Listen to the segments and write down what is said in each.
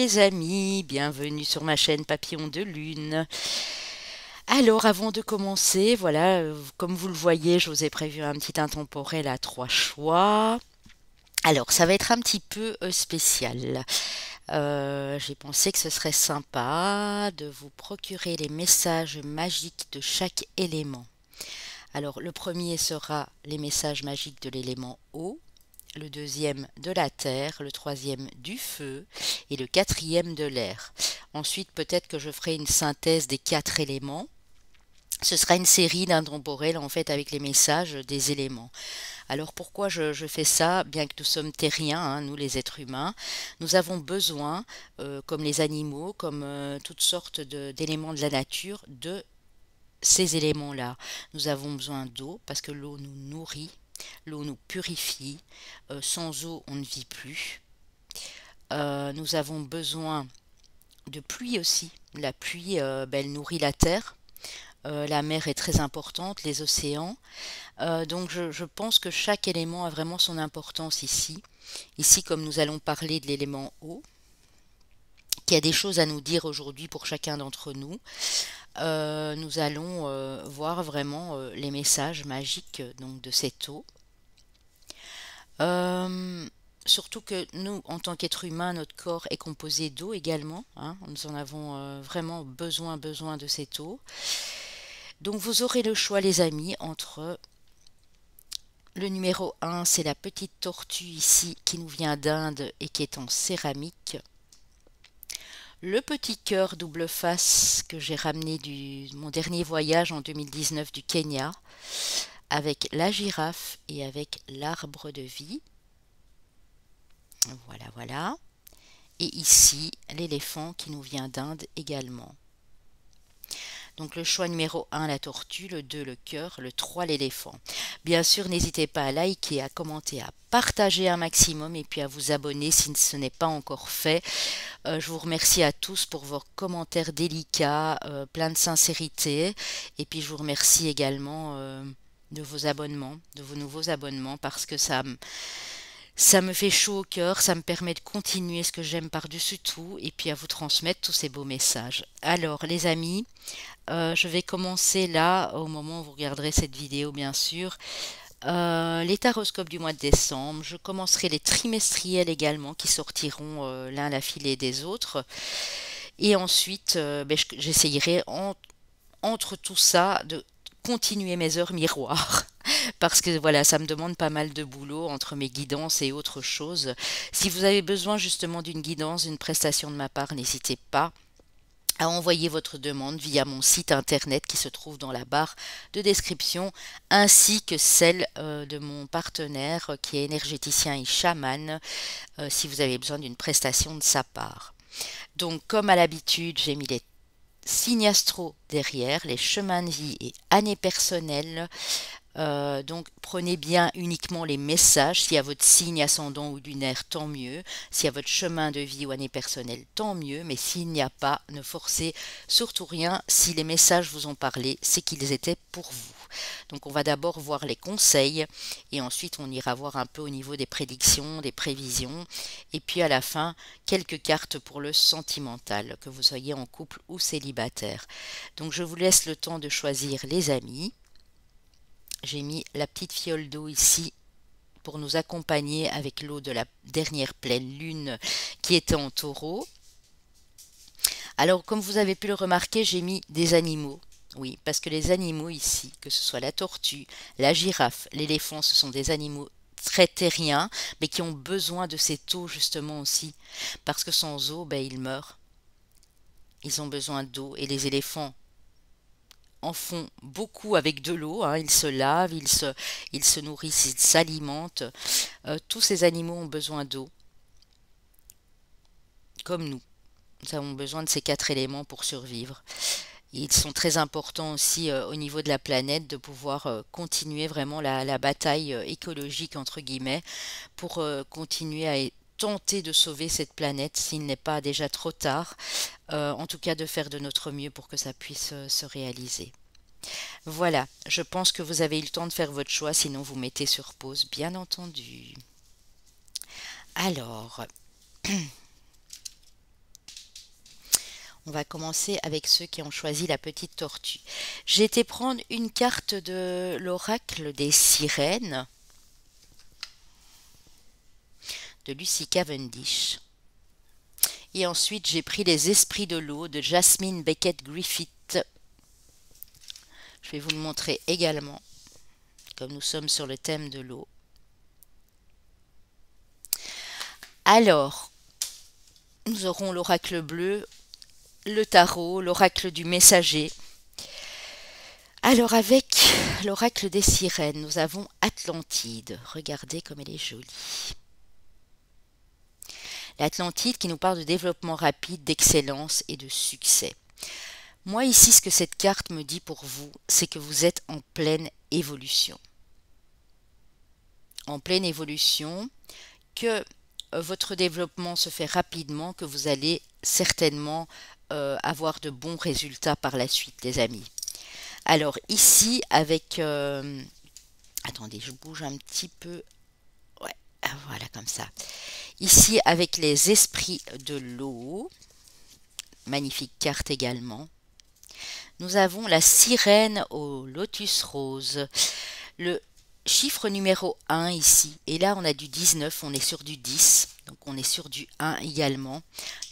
les amis, bienvenue sur ma chaîne Papillon de Lune. Alors avant de commencer, voilà, comme vous le voyez, je vous ai prévu un petit intemporel à 3 choix. Alors ça va être un petit peu spécial. J'ai pensé que ce serait sympa de vous procurer les messages magiques de chaque élément. Alors le premier sera les messages magiques de l'élément eau, le deuxième de la terre, le troisième du feu et le quatrième de l'air. Ensuite, peut-être que je ferai une synthèse des 4 éléments. Ce sera une série d'intemporels en fait avec les messages des éléments. Alors pourquoi je fais ça? Bien que nous sommes terriens, hein, nous les êtres humains, nous avons besoin, comme les animaux, comme toutes sortes d'éléments de la nature, de ces éléments-là. Nous avons besoin d'eau parce que l'eau nous nourrit, l'eau nous purifie. Sans eau, on ne vit plus. Nous avons besoin de pluie aussi. La pluie, elle nourrit la terre. La mer est très importante, les océans. Donc je pense que chaque élément a vraiment son importance ici. Ici, comme nous allons parler de l'élément eau, qui a des choses à nous dire aujourd'hui pour chacun d'entre nous, nous allons voir vraiment les messages magiques donc, de cette eau. Surtout que nous, en tant qu'êtres humains, notre corps est composé d'eau également, hein. Nous en avons vraiment besoin de cette eau. Donc vous aurez le choix, les amis, entre le numéro 1, c'est la petite tortue ici qui nous vient d'Inde et qui est en céramique. Le petit cœur double face que j'ai ramené de mon dernier voyage en 2019 du Kenya, avec la girafe et avec l'arbre de vie. Voilà, voilà. Et ici, l'éléphant qui nous vient d'Inde également. Donc le choix numéro 1, la tortue, le 2, le cœur, le 3, l'éléphant. Bien sûr, n'hésitez pas à liker, à commenter, à partager un maximum et puis à vous abonner si ce n'est pas encore fait. Je vous remercie à tous pour vos commentaires délicats, plein de sincérité. Et puis je vous remercie également de vos abonnements, de vos nouveaux abonnements parce que ça me fait chaud au cœur, ça me permet de continuer ce que j'aime par-dessus tout et puis à vous transmettre tous ces beaux messages. Alors les amis, je vais commencer là, au moment où vous regarderez cette vidéo bien sûr, les taroscopes du mois de décembre. Je commencerai les trimestriels également qui sortiront l'un à la filée des autres. Et ensuite, j'essayerai entre tout ça de continuer mes heures miroirs. Parce que voilà, ça me demande pas mal de boulot entre mes guidances et autres choses. Si vous avez besoin justement d'une guidance, d'une prestation de ma part, n'hésitez pas à envoyer votre demande via mon site internet qui se trouve dans la barre de description, ainsi que celle de mon partenaire qui est énergéticien et chaman, si vous avez besoin d'une prestation de sa part. Donc, comme à l'habitude, j'ai mis les signes astro derrière, les chemins de vie et années personnelles. Donc prenez bien uniquement les messages. S'il y a votre signe ascendant ou lunaire, tant mieux. S'il y a votre chemin de vie ou année personnelle, tant mieux. Mais s'il n'y a pas, ne forcez surtout rien. Si les messages vous ont parlé, c'est qu'ils étaient pour vous. Donc on va d'abord voir les conseils et ensuite on ira voir un peu au niveau des prédictions, des prévisions. Et puis à la fin, quelques cartes pour le sentimental, que vous soyez en couple ou célibataire. Donc je vous laisse le temps de choisir, les amis. J'ai mis la petite fiole d'eau ici pour nous accompagner avec l'eau de la dernière pleine lune qui était en taureau. Alors, comme vous avez pu le remarquer, j'ai mis des animaux. Oui, parce que les animaux ici, que ce soit la tortue, la girafe, l'éléphant, ce sont des animaux très terriens, mais qui ont besoin de cette eau justement aussi. Parce que sans eau, ils meurent. Ils ont besoin d'eau et les éléphants en font beaucoup avec de l'eau, hein. Ils se lavent, ils se nourrissent, ils s'alimentent. Tous ces animaux ont besoin d'eau, comme nous. Nous avons besoin de ces 4 éléments pour survivre. Ils sont très importants aussi au niveau de la planète de pouvoir continuer vraiment la bataille écologique, entre guillemets, pour continuer à tenter de sauver cette planète s'il n'est pas déjà trop tard. En tout cas, de faire de notre mieux pour que ça puisse se réaliser. Voilà, je pense que vous avez eu le temps de faire votre choix, sinon vous mettez sur pause, bien entendu. Alors, On va commencer avec ceux qui ont choisi la petite tortue. J'ai été prendre une carte de l'oracle des sirènes de Lucy Cavendish. Et ensuite, j'ai pris les esprits de l'eau de Jasmine Beckett Griffith. Je vais vous le montrer également, comme nous sommes sur le thème de l'eau. Alors, nous aurons l'oracle bleu, le tarot, l'oracle du messager. Alors, avec l'oracle des sirènes, nous avons Atlantide. Regardez comme elle est jolie. L'Atlantide qui nous parle de développement rapide, d'excellence et de succès. Moi ici, ce que cette carte me dit pour vous, c'est que vous êtes en pleine évolution. En pleine évolution, que votre développement se fait rapidement, que vous allez certainement avoir de bons résultats par la suite, les amis. Alors ici, avec... attendez, je bouge un petit peu. Ouais, voilà, comme ça. Ici, avec les esprits de l'eau, magnifique carte également, nous avons la sirène au lotus rose, le chiffre numéro 1 ici, et là on a du 19, on est sur du 10, donc on est sur du 1 également,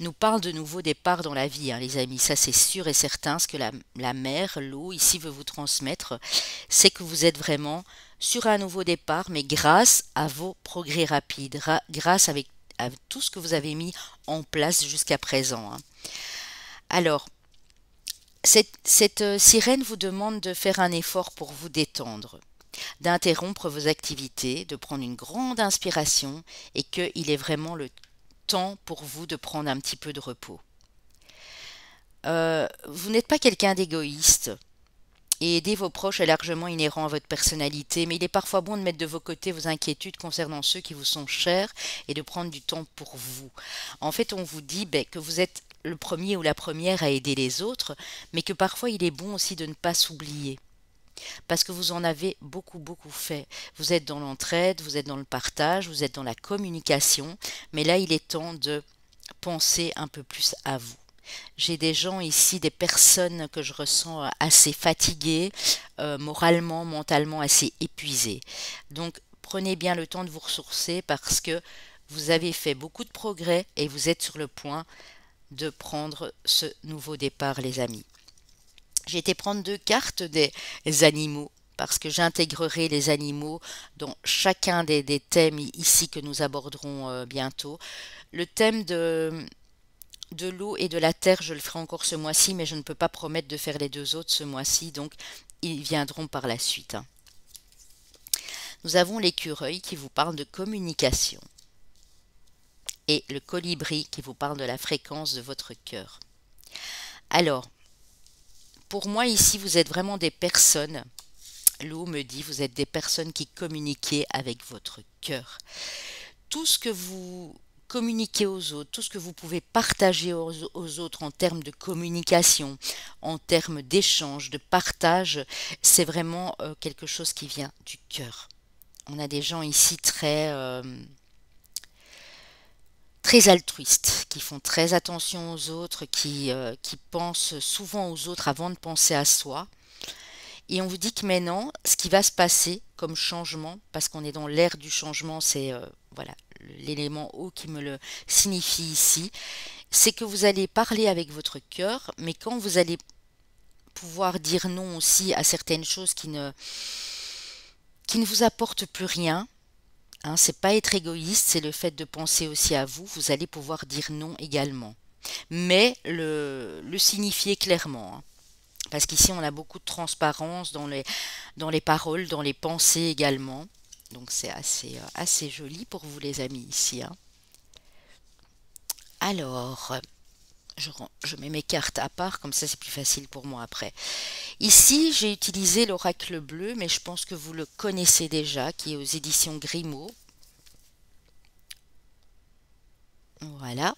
nous parle de nouveaux départs dans la vie, hein, les amis, ça c'est sûr et certain. Ce que la mer, l'eau ici veut vous transmettre, c'est que vous êtes vraiment sur un nouveau départ, mais grâce à vos progrès rapides, grâce à tout ce que vous avez mis en place jusqu'à présent, hein. Alors, cette sirène vous demande de faire un effort pour vous détendre, d'interrompre vos activités, de prendre une grande inspiration et qu'il est vraiment le temps pour vous de prendre un petit peu de repos. Vous n'êtes pas quelqu'un d'égoïste et aider vos proches est largement inhérent à votre personnalité, mais il est parfois bon de mettre de vos côtés vos inquiétudes concernant ceux qui vous sont chers et de prendre du temps pour vous. En fait, on vous dit que vous êtes le premier ou la première à aider les autres, mais que parfois il est bon aussi de ne pas s'oublier. Parce que vous en avez beaucoup fait. Vous êtes dans l'entraide, vous êtes dans le partage, vous êtes dans la communication, mais là il est temps de penser un peu plus à vous. J'ai des gens ici, des personnes que je ressens assez fatiguées, moralement, mentalement assez épuisées. Donc prenez bien le temps de vous ressourcer parce que vous avez fait beaucoup de progrès et vous êtes sur le point de prendre ce nouveau départ, les amis. J'ai été prendre 2 cartes des animaux parce que j'intégrerai les animaux dans chacun des thèmes ici que nous aborderons bientôt. Le thème de l'eau et de la terre, je le ferai encore ce mois-ci, mais je ne peux pas promettre de faire les 2 autres ce mois-ci, donc ils viendront par la suite, hein. Nous avons l'écureuil qui vous parle de communication et le colibri qui vous parle de la fréquence de votre cœur. Alors, pour moi ici, vous êtes vraiment des personnes, l'eau me dit, vous êtes des personnes qui communiquez avec votre cœur. Tout ce que vous communiquez aux autres, tout ce que vous pouvez partager aux autres en termes de communication, en termes d'échange, de partage, c'est vraiment quelque chose qui vient du cœur. On a des gens ici très altruistes, qui font très attention aux autres, qui pensent souvent aux autres avant de penser à soi. Et on vous dit que maintenant, ce qui va se passer comme changement, parce qu'on est dans l'ère du changement, c'est voilà l'élément eau qui me le signifie ici, c'est que vous allez parler avec votre cœur, mais quand vous allez pouvoir dire non aussi à certaines choses qui ne vous apportent plus rien, hein, c'est pas être égoïste, c'est le fait de penser aussi à vous, vous allez pouvoir dire non également. Mais le signifier clairement, hein. Parce qu'ici, on a beaucoup de transparence dans les paroles, dans les pensées également. Donc, c'est assez joli pour vous, les amis, ici, hein. Alors, je mets mes cartes à part, comme ça, c'est plus facile pour moi après. Ici, j'ai utilisé l'oracle bleu, mais je pense que vous le connaissez déjà, qui est aux éditions Grimaud. Voilà.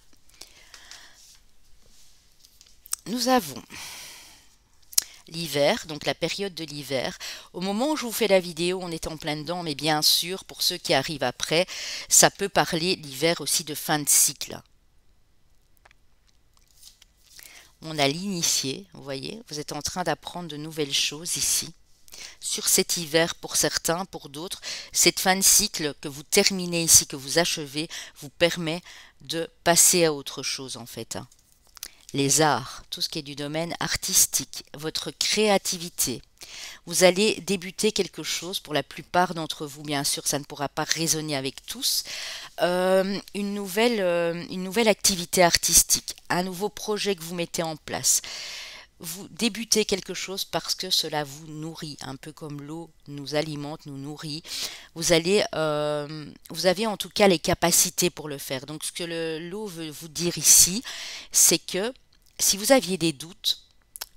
Nous avons l'hiver, donc la période de l'hiver. Au moment où je vous fais la vidéo, on est en plein dedans, mais bien sûr, pour ceux qui arrivent après, ça peut parler l'hiver aussi de fin de cycle. On a l'initié, vous voyez, vous êtes en train d'apprendre de nouvelles choses ici. Sur cet hiver pour certains, pour d'autres, cette fin de cycle que vous terminez ici, que vous achevez, vous permet de passer à autre chose en fait. Les arts, tout ce qui est du domaine artistique, votre créativité. Vous allez débuter quelque chose, pour la plupart d'entre vous, bien sûr, ça ne pourra pas résonner avec tous, une nouvelle activité artistique, un nouveau projet que vous mettez en place. Vous débutez quelque chose parce que cela vous nourrit, un peu comme l'eau nous alimente, nous nourrit. Vous avez en tout cas les capacités pour le faire. Donc ce que l'eau veut vous dire ici, c'est que si vous aviez des doutes,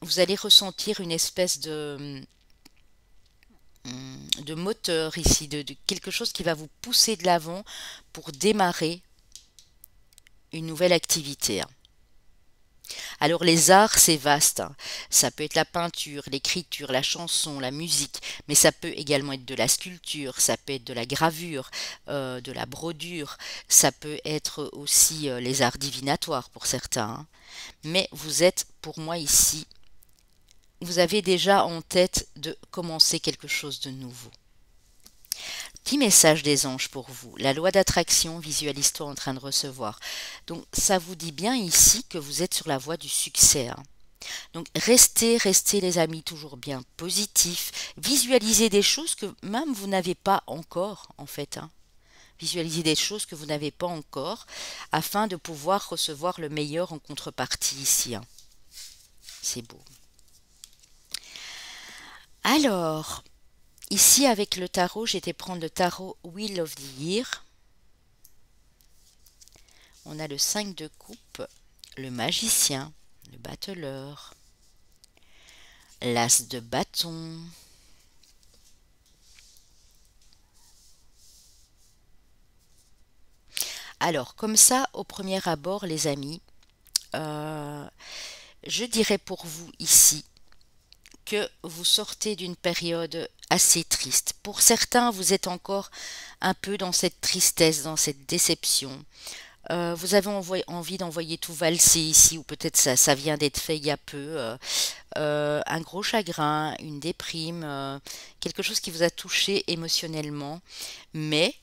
vous allez ressentir une espèce de moteur ici, de quelque chose qui va vous pousser de l'avant pour démarrer une nouvelle activité. Alors les arts, c'est vaste. Ça peut être la peinture, l'écriture, la chanson, la musique, mais ça peut également être de la sculpture, ça peut être de la gravure, de la brodure, ça peut être aussi les arts divinatoires pour certains. Mais vous êtes, pour moi ici, vous avez déjà en tête de commencer quelque chose de nouveau. Petit message des anges pour vous. La loi d'attraction, visualise-toi en train de recevoir. Donc ça vous dit bien ici que vous êtes sur la voie du succès. Donc restez les amis, toujours bien positifs. Visualisez des choses que même vous n'avez pas encore en fait. Visualisez des choses que vous n'avez pas encore afin de pouvoir recevoir le meilleur en contrepartie ici. C'est beau. Alors, ici, avec le tarot, j'ai été prendre le tarot Wheel of the Year. On a le 5 de coupe, le magicien, le battleur, l'as de bâton, alors, comme ça, au premier abord, les amis, je dirais pour vous ici que vous sortez d'une période assez triste. Pour certains, vous êtes encore un peu dans cette tristesse, dans cette déception. Vous avez envie d'envoyer tout valser ici, ou peut-être ça vient d'être fait il y a peu. Un gros chagrin, une déprime, quelque chose qui vous a touché émotionnellement. Mais,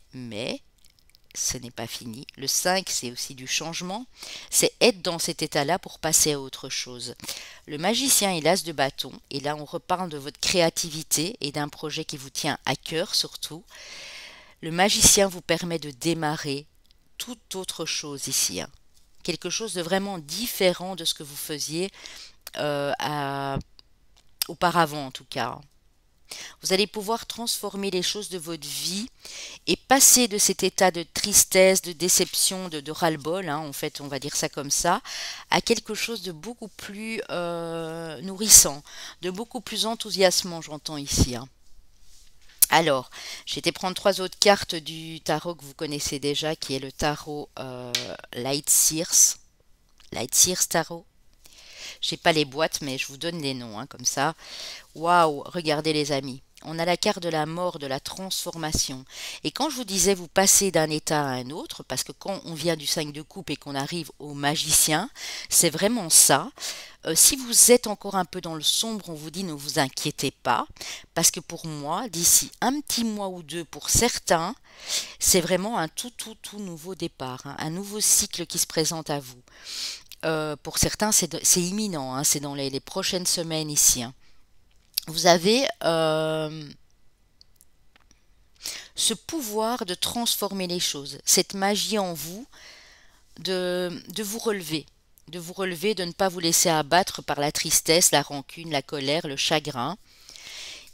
ce n'est pas fini. Le 5, c'est aussi du changement. C'est être dans cet état-là pour passer à autre chose. Le magicien est l'as de bâton. Et là, on reparle de votre créativité et d'un projet qui vous tient à cœur surtout. Le magicien vous permet de démarrer toute autre chose ici. Quelque chose de vraiment différent de ce que vous faisiez auparavant en tout cas. Vous allez pouvoir transformer les choses de votre vie et passer de cet état de tristesse, de déception, de ras-le-bol, en fait on va dire ça comme ça, à quelque chose de beaucoup plus nourrissant, de beaucoup plus enthousiasmant, j'entends ici. Alors, j'ai été prendre 3 autres cartes du tarot que vous connaissez déjà, qui est le tarot Light Sears Tarot. Je n'ai pas les boîtes, mais je vous donne les noms, comme ça. Waouh, regardez les amis. On a la carte de la mort, de la transformation. Et quand je vous disais vous passez d'un état à un autre, parce que quand on vient du 5 de coupe et qu'on arrive au magicien, c'est vraiment ça. Si vous êtes encore un peu dans le sombre, on vous dit ne vous inquiétez pas, parce que pour moi, d'ici un petit mois ou deux, pour certains, c'est vraiment un tout nouveau départ, un nouveau cycle qui se présente à vous. Pour certains, c'est imminent, c'est dans les prochaines semaines ici. Vous avez ce pouvoir de transformer les choses, cette magie en vous, de vous relever, de ne pas vous laisser abattre par la tristesse, la rancune, la colère, le chagrin.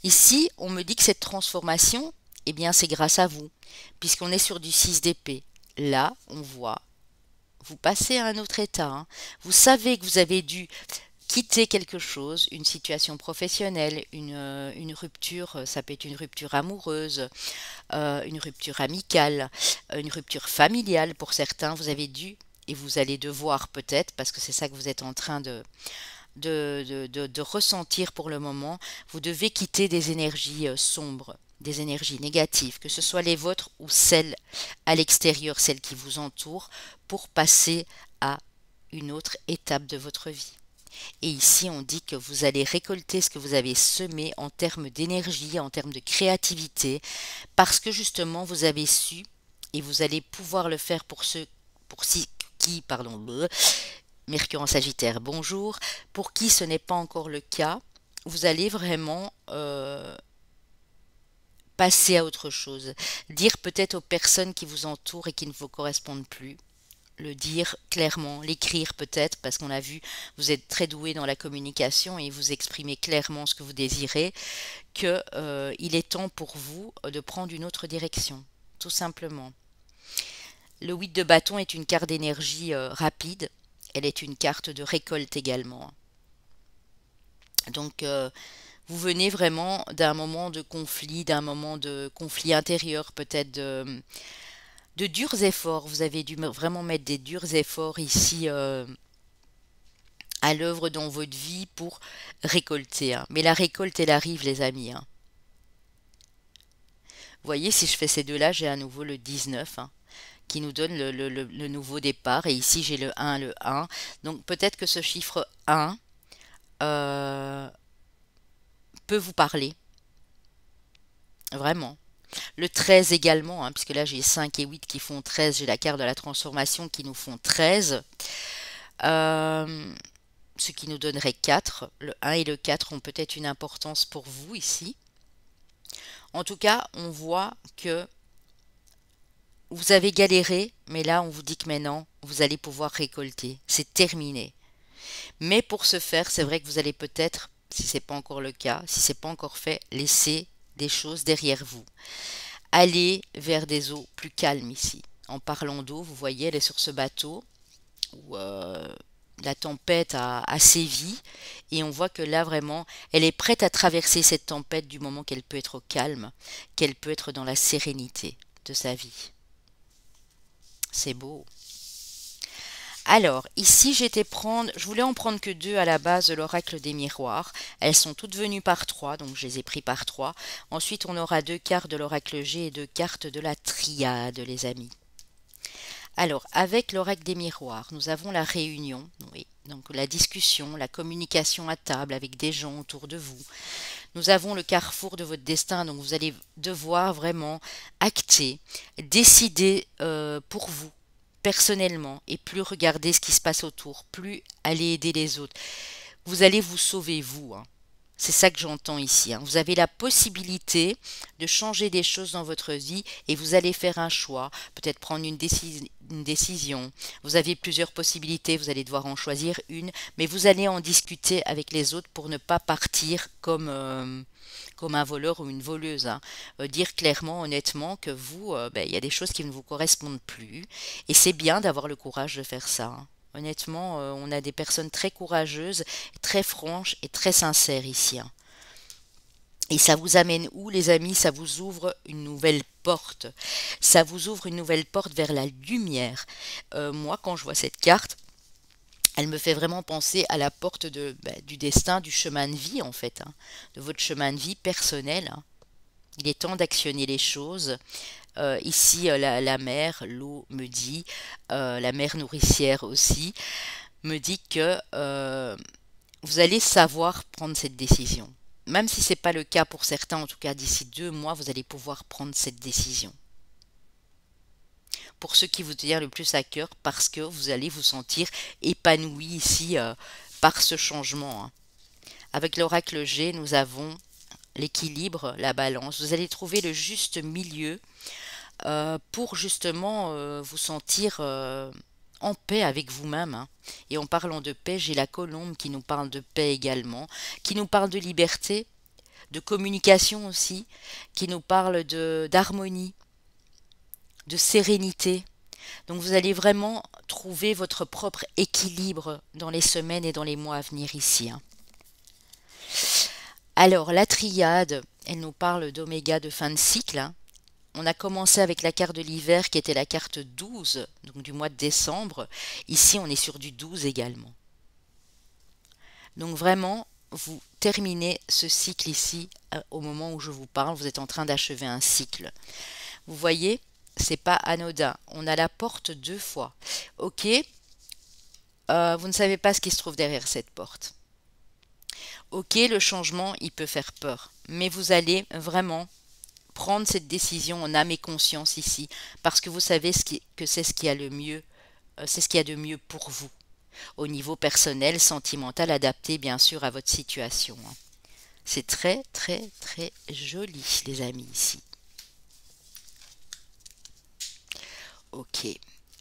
Ici, on me dit que cette transformation, eh bien, c'est grâce à vous, puisqu'on est sur du 6 d'épée. Là, on voit, vous passez à un autre état. Vous savez que vous avez dû quitter quelque chose, une situation professionnelle, une rupture, ça peut être une rupture amoureuse, une rupture amicale, une rupture familiale pour certains, vous avez dû, et vous allez devoir peut-être, parce que c'est ça que vous êtes en train de ressentir pour le moment, vous devez quitter des énergies sombres, des énergies négatives, que ce soit les vôtres ou celles à l'extérieur, celles qui vous entourent, pour passer à une autre étape de votre vie. Et ici, on dit que vous allez récolter ce que vous avez semé en termes d'énergie, en termes de créativité, parce que justement, vous avez su, et vous allez pouvoir le faire pour ceux pour qui, pardon, Mercure en Sagittaire, bonjour, pour qui ce n'est pas encore le cas, vous allez vraiment passer à autre chose, dire peut-être aux personnes qui vous entourent et qui ne vous correspondent plus, le dire clairement, l'écrire peut-être, parce qu'on a vu, vous êtes très doué dans la communication et vous exprimez clairement ce que vous désirez, que il est temps pour vous de prendre une autre direction, tout simplement. Le 8 de bâton est une carte d'énergie rapide, elle est une carte de récolte également. Donc, vous venez vraiment d'un moment de conflit intérieur, peut-être de durs efforts. Vous avez dû vraiment mettre des durs efforts ici à l'œuvre dans votre vie pour récolter, hein. Mais la récolte, elle arrive, les amis, hein. Vous voyez, si je fais ces deux-là, j'ai à nouveau le 19, hein, qui nous donne le nouveau départ. Et ici, j'ai le 1, le 1. Donc, peut-être que ce chiffre 1 euh, peut vous parler, vraiment. Le 13 également, hein, puisque là j'ai 5 et 8 qui font 13, j'ai la carte de la transformation qui nous font 13, euh, ce qui nous donnerait 4. Le 1 et le 4 ont peut-être une importance pour vous ici. En tout cas, on voit que vous avez galéré, mais là on vous dit que maintenant, vous allez pouvoir récolter. C'est terminé. Mais pour ce faire, c'est vrai que vous allez peut-être, si ce n'est pas encore le cas, si ce n'est pas encore fait, laisser des choses derrière vous. Allez vers des eaux plus calmes ici. En parlant d'eau, vous voyez, elle est sur ce bateau où la tempête a sévi et on voit que là vraiment, elle est prête à traverser cette tempête du moment qu'elle peut être au calme, qu'elle peut être dans la sérénité de sa vie. C'est beau. Alors, ici, je voulais en prendre que deux à la base de l'oracle des miroirs. Elles sont toutes venues par trois, donc je les ai pris par trois. Ensuite, on aura deux cartes de l'oracle G et deux cartes de la triade, les amis. Alors, avec l'oracle des miroirs, nous avons la réunion, oui, donc la discussion, la communication à table avec des gens autour de vous. Nous avons le carrefour de votre destin, donc vous allez devoir vraiment acter, décider pour vous personnellement et plus regarder ce qui se passe autour, plus aller aider les autres. Vous allez vous sauver vous, hein. C'est ça que j'entends ici, hein. Vous avez la possibilité de changer des choses dans votre vie et vous allez faire un choix, peut-être prendre une décision. Vous avez plusieurs possibilités, vous allez devoir en choisir une, mais vous allez en discuter avec les autres pour ne pas partir comme un voleur ou une voleuse, hein. Dire clairement, honnêtement que vous, il y a des choses qui ne vous correspondent plus et c'est bien d'avoir le courage de faire ça, hein. Honnêtement, on a des personnes très courageuses, très franches et très sincères ici, hein. Et ça vous amène où, les amis? Ça vous ouvre une nouvelle porte. Ça vous ouvre une nouvelle porte vers la lumière. Moi, quand je vois cette carte, elle me fait vraiment penser à la porte du destin, du chemin de vie, en fait, hein, de votre chemin de vie personnel, hein. Il est temps d'actionner les choses. Ici, la mer, l'eau me dit, la mer nourricière aussi, me dit que vous allez savoir prendre cette décision. Même si ce n'est pas le cas pour certains, en tout cas d'ici 2 mois, vous allez pouvoir prendre cette décision. Pour ceux qui vous tiennent le plus à cœur, parce que vous allez vous sentir épanoui ici par ce changement, hein. Avec l'oracle G, nous avons l'équilibre, la balance. Vous allez trouver le juste milieu pour justement vous sentir en paix avec vous-même, hein. Et en parlant de paix, j'ai la colombe qui nous parle de paix également, qui nous parle de liberté, de communication aussi, qui nous parle d'harmonie, de sérénité. Donc vous allez vraiment trouver votre propre équilibre dans les semaines et dans les mois à venir ici, hein. Alors la triade, elle nous parle d'oméga de fin de cycle, hein. On a commencé avec la carte de l'hiver qui était la carte 12, donc du mois de décembre. Ici, on est sur du 12 également. Donc vraiment, vous terminez ce cycle ici au moment où je vous parle. Vous êtes en train d'achever un cycle. Vous voyez, c'est pas anodin. On a la porte 2 fois. Ok, vous ne savez pas ce qui se trouve derrière cette porte. Ok, le changement, il peut faire peur, mais vous allez vraiment prendre cette décision en âme et conscience ici, parce que vous savez que c'est ce qui a le mieux, c'est ce qu'il y a de mieux pour vous, au niveau personnel, sentimental, adapté bien sûr à votre situation, hein. C'est très très très joli les amis ici. Ok.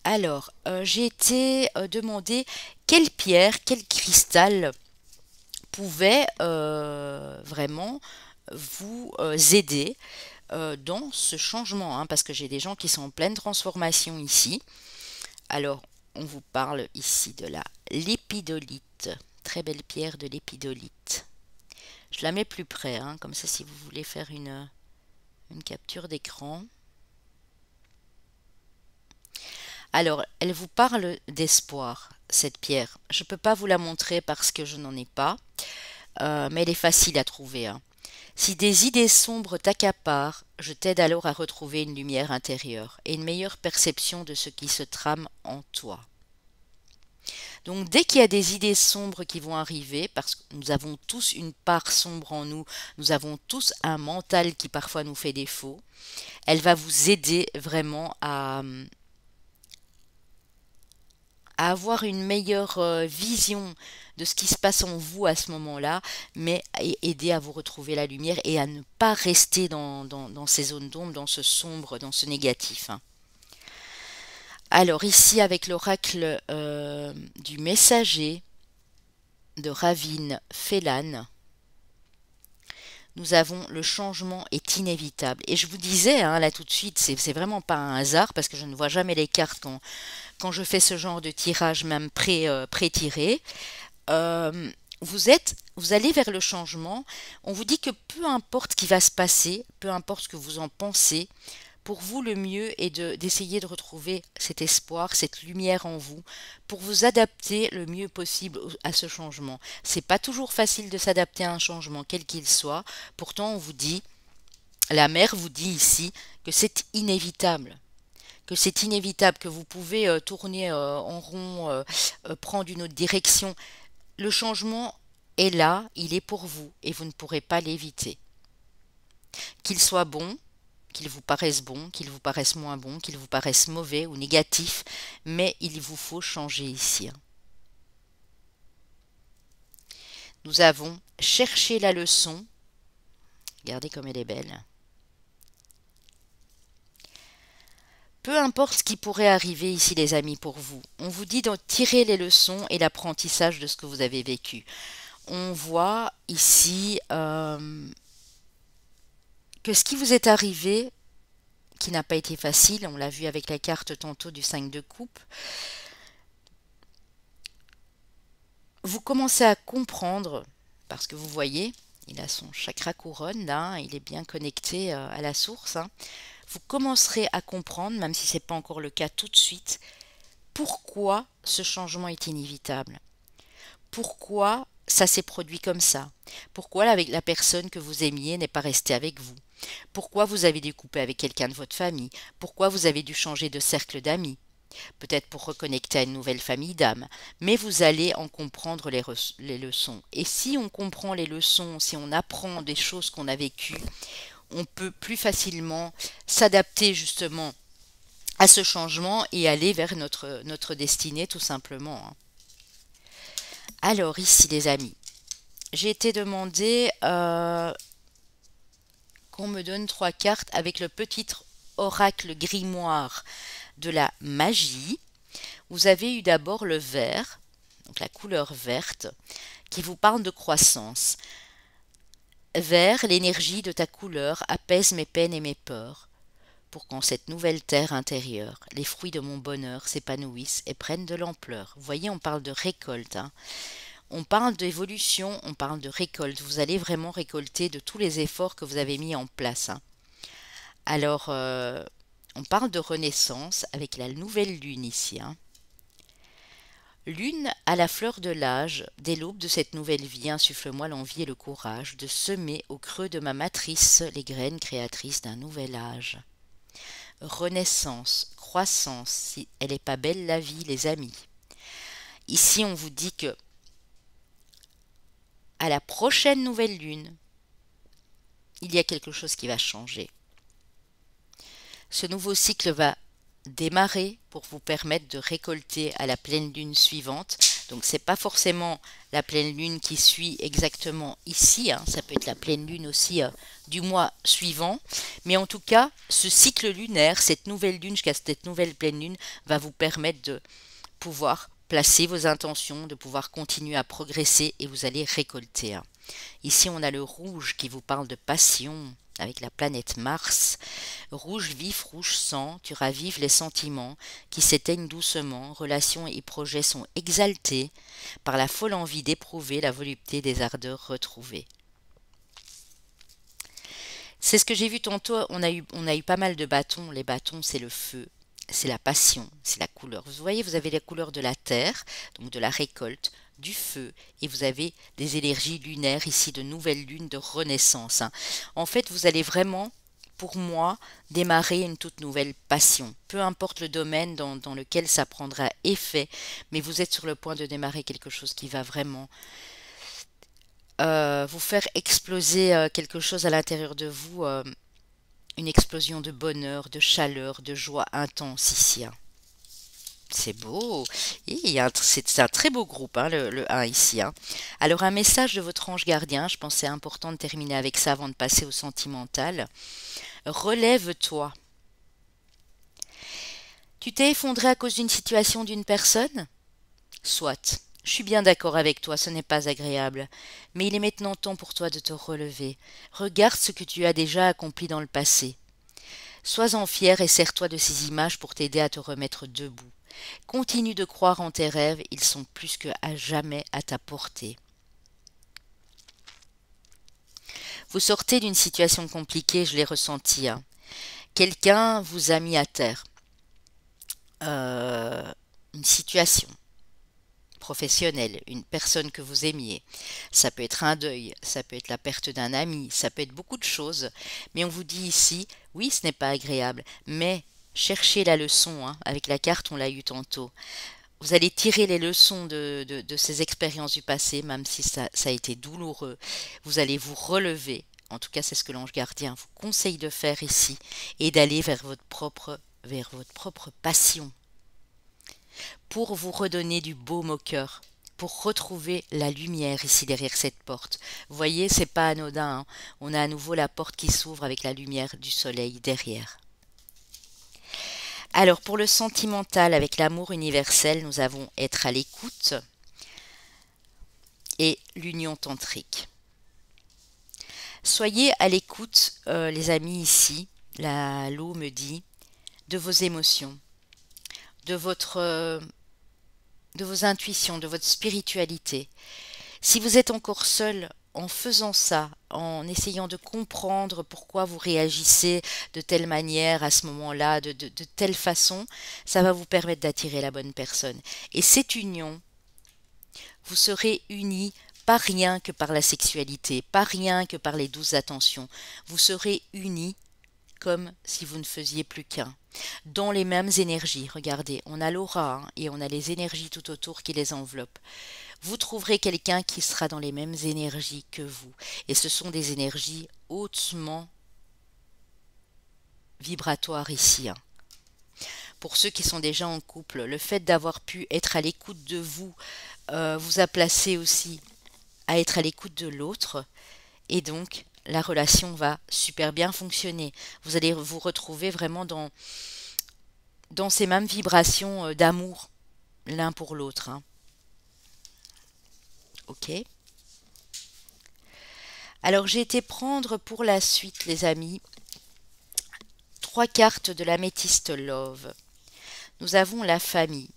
Alors, j'ai été demandé quelle pierre, quel cristal pouvait vraiment vous aider dans ce changement, hein, parce que j'ai des gens qui sont en pleine transformation ici. Alors, on vous parle ici de la lépidolite, très belle pierre de lépidolite. Je la mets plus près, hein, comme ça si vous voulez faire une capture d'écran. Alors, elle vous parle d'espoir, cette pierre. Je ne peux pas vous la montrer parce que je n'en ai pas, mais elle est facile à trouver, hein. Si des idées sombres t'accaparent, je t'aide alors à retrouver une lumière intérieure et une meilleure perception de ce qui se trame en toi. Donc dès qu'il y a des idées sombres qui vont arriver, parce que nous avons tous une part sombre en nous, nous avons tous un mental qui parfois nous fait défaut, elle va vous aider vraiment à avoir une meilleure vision de ce qui se passe en vous à ce moment-là, mais aider à vous retrouver la lumière et à ne pas rester dans ces zones d'ombre, dans ce sombre, dans ce négatif, hein. Alors ici avec l'oracle du messager de Ravine Félan, nous avons le changement est inévitable. Et je vous disais, hein, là tout de suite, c'est vraiment pas un hasard parce que je ne vois jamais les cartes quand je fais ce genre de tirage, même pré-tiré. Euh, vous allez vers le changement. On vous dit que peu importe ce qui va se passer, peu importe ce que vous en pensez, pour vous le mieux est d'essayer de retrouver cet espoir, cette lumière en vous, pour vous adapter le mieux possible à ce changement. C'est pas toujours facile de s'adapter à un changement, quel qu'il soit. Pourtant, on vous dit, la mère vous dit ici que c'est inévitable. Que c'est inévitable, que vous pouvez tourner en rond, prendre une autre direction. Le changement est là, il est pour vous et vous ne pourrez pas l'éviter. Qu'il soit bon, qu'il vous paraisse bon, qu'il vous paraisse moins bon, qu'il vous paraisse mauvais ou négatif, mais il vous faut changer ici, hein. Nous avons cherché la leçon. Regardez comme elle est belle. Peu importe ce qui pourrait arriver ici les amis pour vous, on vous dit d'en tirer les leçons et l'apprentissage de ce que vous avez vécu. On voit ici que ce qui vous est arrivé, qui n'a pas été facile, on l'a vu avec la carte tantôt du 5 de coupe, vous commencez à comprendre, parce que vous voyez, il a son chakra couronne là, il est bien connecté à la source, hein. Vous commencerez à comprendre, même si ce n'est pas encore le cas tout de suite, pourquoi ce changement est inévitable. Pourquoi ça s'est produit comme ça. Pourquoi avec la personne que vous aimiez n'est pas restée avec vous. Pourquoi vous avez dû couper avec quelqu'un de votre famille. Pourquoi vous avez dû changer de cercle d'amis. Peut-être pour reconnecter à une nouvelle famille d'âmes. Mais vous allez en comprendre les leçons. Et si on comprend les leçons, si on apprend des choses qu'on a vécues, on peut plus facilement s'adapter justement à ce changement et aller vers notre destinée tout simplement, hein. Alors ici les amis, j'ai été demandé qu'on me donne 3 cartes avec le petit oracle grimoire de la magie. Vous avez eu d'abord le vert, donc la couleur verte, qui vous parle de croissance. Vert, l'énergie de ta couleur apaise mes peines et mes peurs, pour qu'en cette nouvelle terre intérieure, les fruits de mon bonheur s'épanouissent et prennent de l'ampleur. Vous voyez, on parle de récolte, hein. On parle d'évolution, on parle de récolte. Vous allez vraiment récolter de tous les efforts que vous avez mis en place, hein. Alors, on parle de renaissance avec la nouvelle lune ici, hein. Lune à la fleur de l'âge, dès l'aube de cette nouvelle vie, insuffle-moi l'envie et le courage de semer au creux de ma matrice les graines créatrices d'un nouvel âge. Renaissance, croissance, si elle n'est pas belle la vie, les amis. ici on vous dit que à la prochaine nouvelle lune, il y a quelque chose qui va changer. Ce nouveau cycle va démarrer pour vous permettre de récolter à la pleine lune suivante. Donc c'est pas forcément la pleine lune qui suit exactement ici, hein. Ça peut être la pleine lune aussi du mois suivant. Mais en tout cas, ce cycle lunaire, cette nouvelle lune jusqu'à cette nouvelle pleine lune, va vous permettre de pouvoir placer vos intentions, de pouvoir continuer à progresser et vous allez récolter, hein. Ici, on a le rouge qui vous parle de passion avec la planète Mars. Rouge vif, rouge sang, tu ravives les sentiments qui s'éteignent doucement. Relations et projets sont exaltés par la folle envie d'éprouver la volupté des ardeurs retrouvées. C'est ce que j'ai vu tantôt, on a eu pas mal de bâtons. Les bâtons, c'est le feu, c'est la passion, c'est la couleur. Vous voyez, vous avez la couleur de la terre, donc de la récolte, du feu, et vous avez des énergies lunaires ici, de nouvelles lunes, de renaissance, hein. En fait, vous allez vraiment, pour moi, démarrer une toute nouvelle passion. Peu importe le domaine dans lequel ça prendra effet, mais vous êtes sur le point de démarrer quelque chose qui va vraiment vous faire exploser quelque chose à l'intérieur de vous, une explosion de bonheur, de chaleur, de joie intense ici, hein. C'est beau. Et c'est un très beau groupe, hein, le 1 ici, hein. Alors, un message de votre ange gardien, je pense que c'est important de terminer avec ça avant de passer au sentimental. Relève-toi. Tu t'es effondré à cause d'une situation d'une personne? Soit. Je suis bien d'accord avec toi, ce n'est pas agréable. Mais il est maintenant temps pour toi de te relever. Regarde ce que tu as déjà accompli dans le passé. Sois-en fier et sers-toi de ces images pour t'aider à te remettre debout. Continue de croire en tes rêves, ils sont plus que à jamais à ta portée. Vous sortez d'une situation compliquée, je l'ai ressenti, hein. Quelqu'un vous a mis à terre. Une situation professionnelle, une personne que vous aimiez. Ça peut être un deuil, ça peut être la perte d'un ami, ça peut être beaucoup de choses. Mais on vous dit ici, oui, ce n'est pas agréable, mais cherchez la leçon, hein. Avec la carte, on l'a eu tantôt. Vous allez tirer les leçons de ces expériences du passé, même si ça a été douloureux. Vous allez vous relever. En tout cas, c'est ce que l'ange gardien vous conseille de faire ici, et d'aller vers votre propre passion, pour vous redonner du baume au cœur, pour retrouver la lumière ici derrière cette porte. Vous voyez, c'est pas anodin, hein. On a à nouveau la porte qui s'ouvre avec la lumière du soleil derrière. Alors, pour le sentimental, avec l'amour universel, nous avons être à l'écoute et l'union tantrique. Soyez à l'écoute, les amis, ici, l'eau me dit, de vos émotions, de vos intuitions, de votre spiritualité. Si vous êtes encore seul, en faisant ça, en essayant de comprendre pourquoi vous réagissez de telle manière à ce moment-là, de telle façon, ça va vous permettre d'attirer la bonne personne. Et cette union, vous serez unis pas rien que par la sexualité, pas rien que par les douces attentions. Vous serez unis comme si vous ne faisiez plus qu'un, dans les mêmes énergies. Regardez, on a l'aura, hein, et on a les énergies tout autour qui les enveloppent. Vous trouverez quelqu'un qui sera dans les mêmes énergies que vous. Et ce sont des énergies hautement vibratoires ici, hein. Pour ceux qui sont déjà en couple, le fait d'avoir pu être à l'écoute de vous vous a placé aussi à être à l'écoute de l'autre. Et donc, la relation va super bien fonctionner. Vous allez vous retrouver vraiment dans ces mêmes vibrations d'amour l'un pour l'autre, hein. Ok. Alors j'ai été prendre pour la suite, les amis, 3 cartes de l'améthyste Love. Nous avons la famille,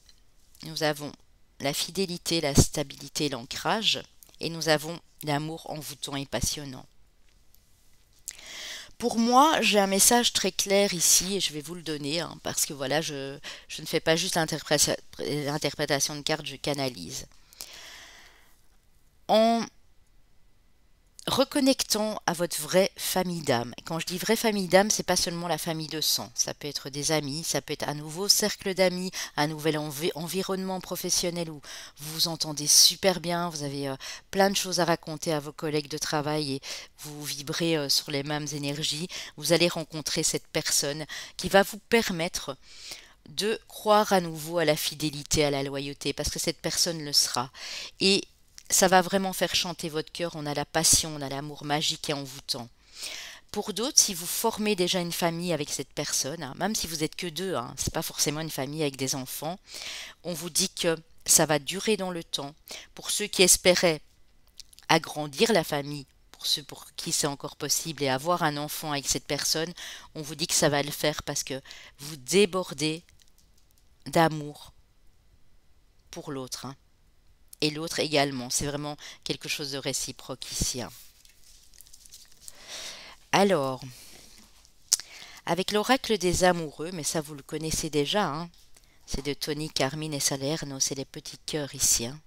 nous avons la fidélité, la stabilité, l'ancrage, et nous avons l'amour envoûtant et passionnant. Pour moi, j'ai un message très clair ici, et je vais vous le donner, hein, parce que voilà, je ne fais pas juste l'interprétation de cartes, je canalise. En reconnectant à votre vraie famille d'âme. Quand je dis vraie famille d'âme, c'est pas seulement la famille de sang. Ça peut être des amis, ça peut être un nouveau cercle d'amis, un nouvel environnement professionnel où vous vous entendez super bien, vous avez plein de choses à raconter à vos collègues de travail et vous vibrez sur les mêmes énergies. Vous allez rencontrer cette personne qui va vous permettre de croire à nouveau à la fidélité, à la loyauté, parce que cette personne le sera. Et ça va vraiment faire chanter votre cœur, on a la passion, on a l'amour magique et envoûtant. Pour d'autres, si vous formez déjà une famille avec cette personne, hein, même si vous êtes que deux, hein, c'est pas forcément une famille avec des enfants, on vous dit que ça va durer dans le temps. Pour ceux qui espéraient agrandir la famille, pour ceux pour qui c'est encore possible et avoir un enfant avec cette personne, on vous dit que ça va le faire parce que vous débordez d'amour pour l'autre, hein. Et l'autre également. C'est vraiment quelque chose de réciproque ici, hein. Alors, avec l'oracle des amoureux, mais ça vous le connaissez déjà, hein, c'est de Tony, Carmine et Salerno, c'est les petits cœurs ici, hein.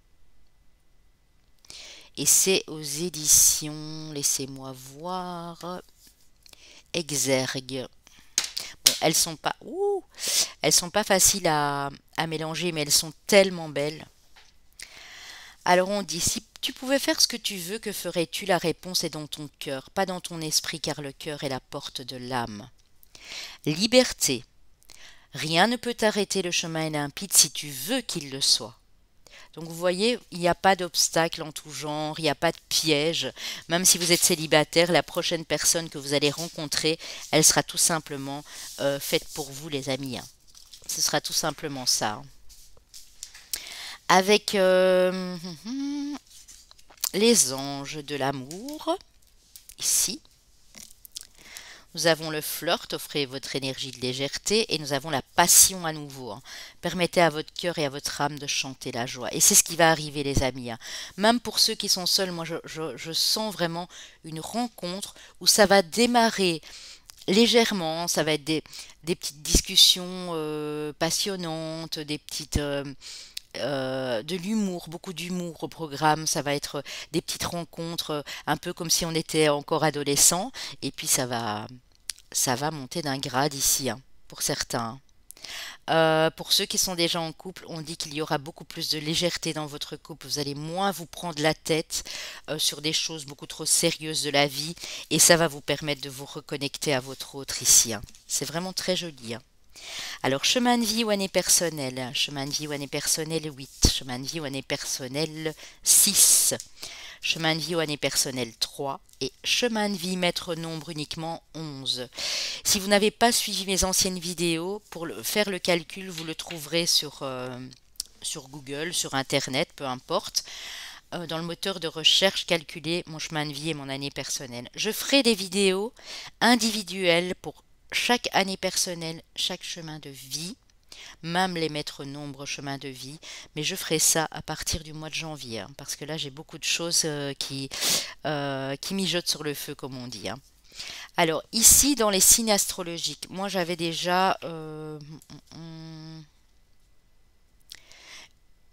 Et c'est aux éditions, laissez-moi voir, Exergue. Bon, elles sont pas faciles à mélanger, mais elles sont tellement belles. Alors on dit, si tu pouvais faire ce que tu veux, que ferais-tu? La réponse est dans ton cœur, pas dans ton esprit, car le cœur est la porte de l'âme. Liberté. Rien ne peut t'arrêter, le chemin est limpide si tu veux qu'il le soit. Donc vous voyez, il n'y a pas d'obstacle en tout genre, il n'y a pas de piège. Même si vous êtes célibataire, la prochaine personne que vous allez rencontrer, elle sera tout simplement faite pour vous, les amis, hein. Ce sera tout simplement ça, hein. Avec les anges de l'amour, ici, nous avons le flirt, offrez votre énergie de légèreté, et nous avons la passion à nouveau, hein. Permettez à votre cœur et à votre âme de chanter la joie. Et c'est ce qui va arriver, les amis, hein. Même pour ceux qui sont seuls, moi je sens vraiment une rencontre où ça va démarrer légèrement, ça va être des petites discussions passionnantes, des petites... de l'humour, beaucoup d'humour au programme, ça va être des petites rencontres, un peu comme si on était encore adolescent, et puis ça va monter d'un grade ici, hein, pour certains. Pour ceux qui sont déjà en couple, on dit qu'il y aura beaucoup plus de légèreté dans votre couple, vous allez moins vous prendre la tête sur des choses beaucoup trop sérieuses de la vie, et ça va vous permettre de vous reconnecter à votre autre ici, hein. C'est vraiment très joli, hein. Alors, chemin de vie ou année personnelle. Chemin de vie ou année personnelle 8. Chemin de vie ou année personnelle 6. Chemin de vie ou année personnelle 3. Et chemin de vie maître nombre uniquement 11. Si vous n'avez pas suivi mes anciennes vidéos, pour faire le calcul, vous le trouverez sur Google, sur Internet, peu importe. Dans le moteur de recherche, calculer mon chemin de vie et mon année personnelle. Je ferai des vidéos individuelles pour chaque année personnelle, chaque chemin de vie, même les maîtres nombres chemins de vie, mais je ferai ça à partir du mois de janvier, hein, parce que là j'ai beaucoup de choses qui mijotent sur le feu, comme on dit, hein. Alors ici dans les signes astrologiques, moi j'avais déjà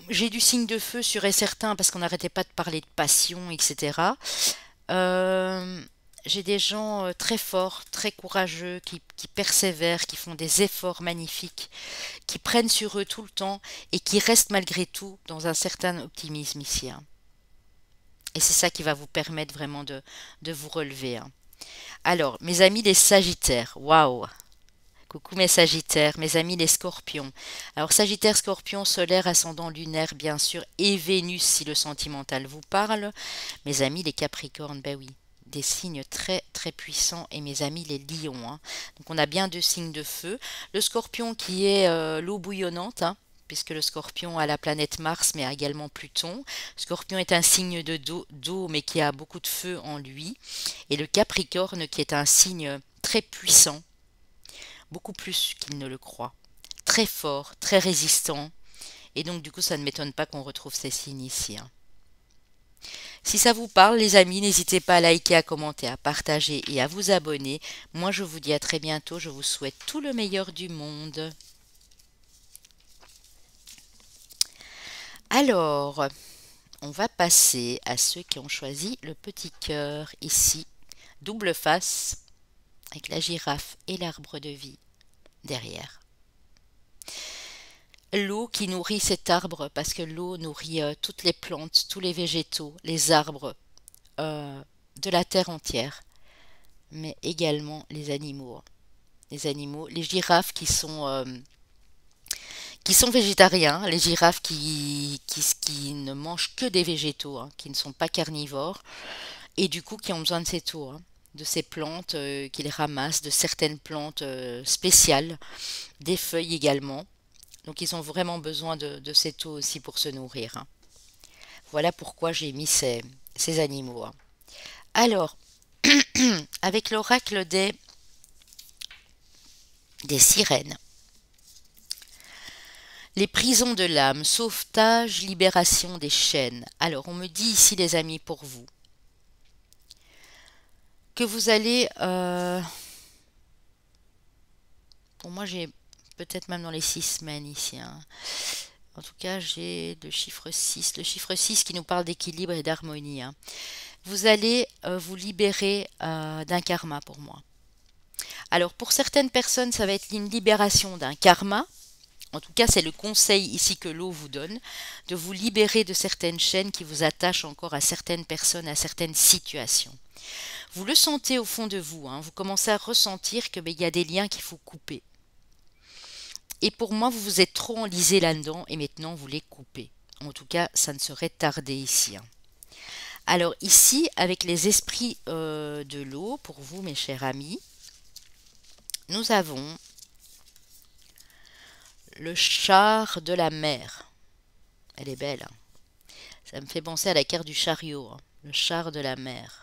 j'ai du signe de feu sûr et certain parce qu'on n'arrêtait pas de parler de passion, etc. J'ai des gens très forts, très courageux, qui persévèrent, qui font des efforts magnifiques, qui prennent sur eux tout le temps et qui restent malgré tout dans un certain optimisme ici, hein. Et c'est ça qui va vous permettre vraiment de vous relever, hein. Alors, mes amis les Sagittaires, waouh! Coucou mes Sagittaires, mes amis les Scorpions. Alors Sagittaire, Scorpion, solaire, ascendant lunaire bien sûr, et Vénus si le sentimental vous parle. Mes amis les Capricornes, ben oui, des signes très très puissants, et mes amis les Lions, hein. Donc on a bien deux signes de feu. Le Scorpion qui est l'eau bouillonnante, hein, puisque le Scorpion a la planète Mars mais a également Pluton. Scorpion est un signe d'eau mais qui a beaucoup de feu en lui. Et le Capricorne qui est un signe très puissant, beaucoup plus qu'il ne le croit, très fort, très résistant, et donc du coup ça ne m'étonne pas qu'on retrouve ces signes ici, hein. Si ça vous parle les amis, n'hésitez pas à liker, à commenter, à partager et à vous abonner. Moi je vous dis à très bientôt, je vous souhaite tout le meilleur du monde. Alors, on va passer à ceux qui ont choisi le petit cœur ici, double face, avec la girafe et l'arbre de vie derrière. L'eau qui nourrit cet arbre, parce que l'eau nourrit toutes les plantes, tous les végétaux, les arbres de la terre entière, mais également les animaux. Les girafes qui sont végétariens, les girafes qui ne mangent que des végétaux, hein, qui ne sont pas carnivores, et du coup qui ont besoin de cette eau, hein, de ces plantes qu'ils ramassent, de certaines plantes spéciales, des feuilles également. Donc ils ont vraiment besoin de cette eau aussi pour se nourrir, hein. Voilà pourquoi j'ai mis ces animaux, hein. Alors, avec l'oracle des sirènes, les prisons de l'âme, sauvetage, libération des chaînes. Alors, on me dit ici, les amis, pour vous, que vous allez... pour moi, j'ai peut-être même dans les 6 semaines ici, hein. En tout cas, j'ai le chiffre 6. Le chiffre 6 qui nous parle d'équilibre et d'harmonie, hein. Vous allez vous libérer d'un karma pour moi. Alors, pour certaines personnes, ça va être une libération d'un karma. En tout cas, c'est le conseil ici que l'eau vous donne, de vous libérer de certaines chaînes qui vous attachent encore à certaines personnes, à certaines situations. Vous le sentez au fond de vous, hein, vous commencez à ressentir que y a des liens qu'il faut couper. Et pour moi, vous vous êtes trop enlisé là-dedans et maintenant vous les coupez. En tout cas, ça ne saurait tarder ici, hein. Alors ici, avec les esprits de l'eau, pour vous mes chers amis, nous avons le char de la mer. Elle est belle, hein. Ça me fait penser à la carte du chariot, hein. Le char de la mer.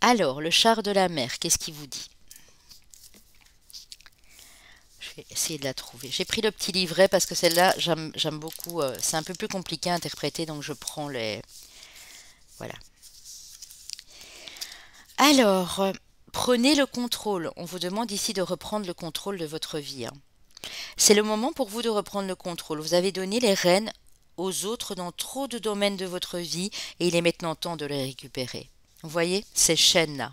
Alors, le char de la mer, qu'est-ce qu'il vous dit? Je vais essayer de la trouver. J'ai pris le petit livret parce que celle-là, j'aime beaucoup. C'est un peu plus compliqué à interpréter, donc je prends les... Voilà. Alors, prenez le contrôle. On vous demande ici de reprendre le contrôle de votre vie, hein. C'est le moment pour vous de reprendre le contrôle. Vous avez donné les rênes aux autres dans trop de domaines de votre vie et il est maintenant temps de les récupérer. Vous voyez ces chaînes-là.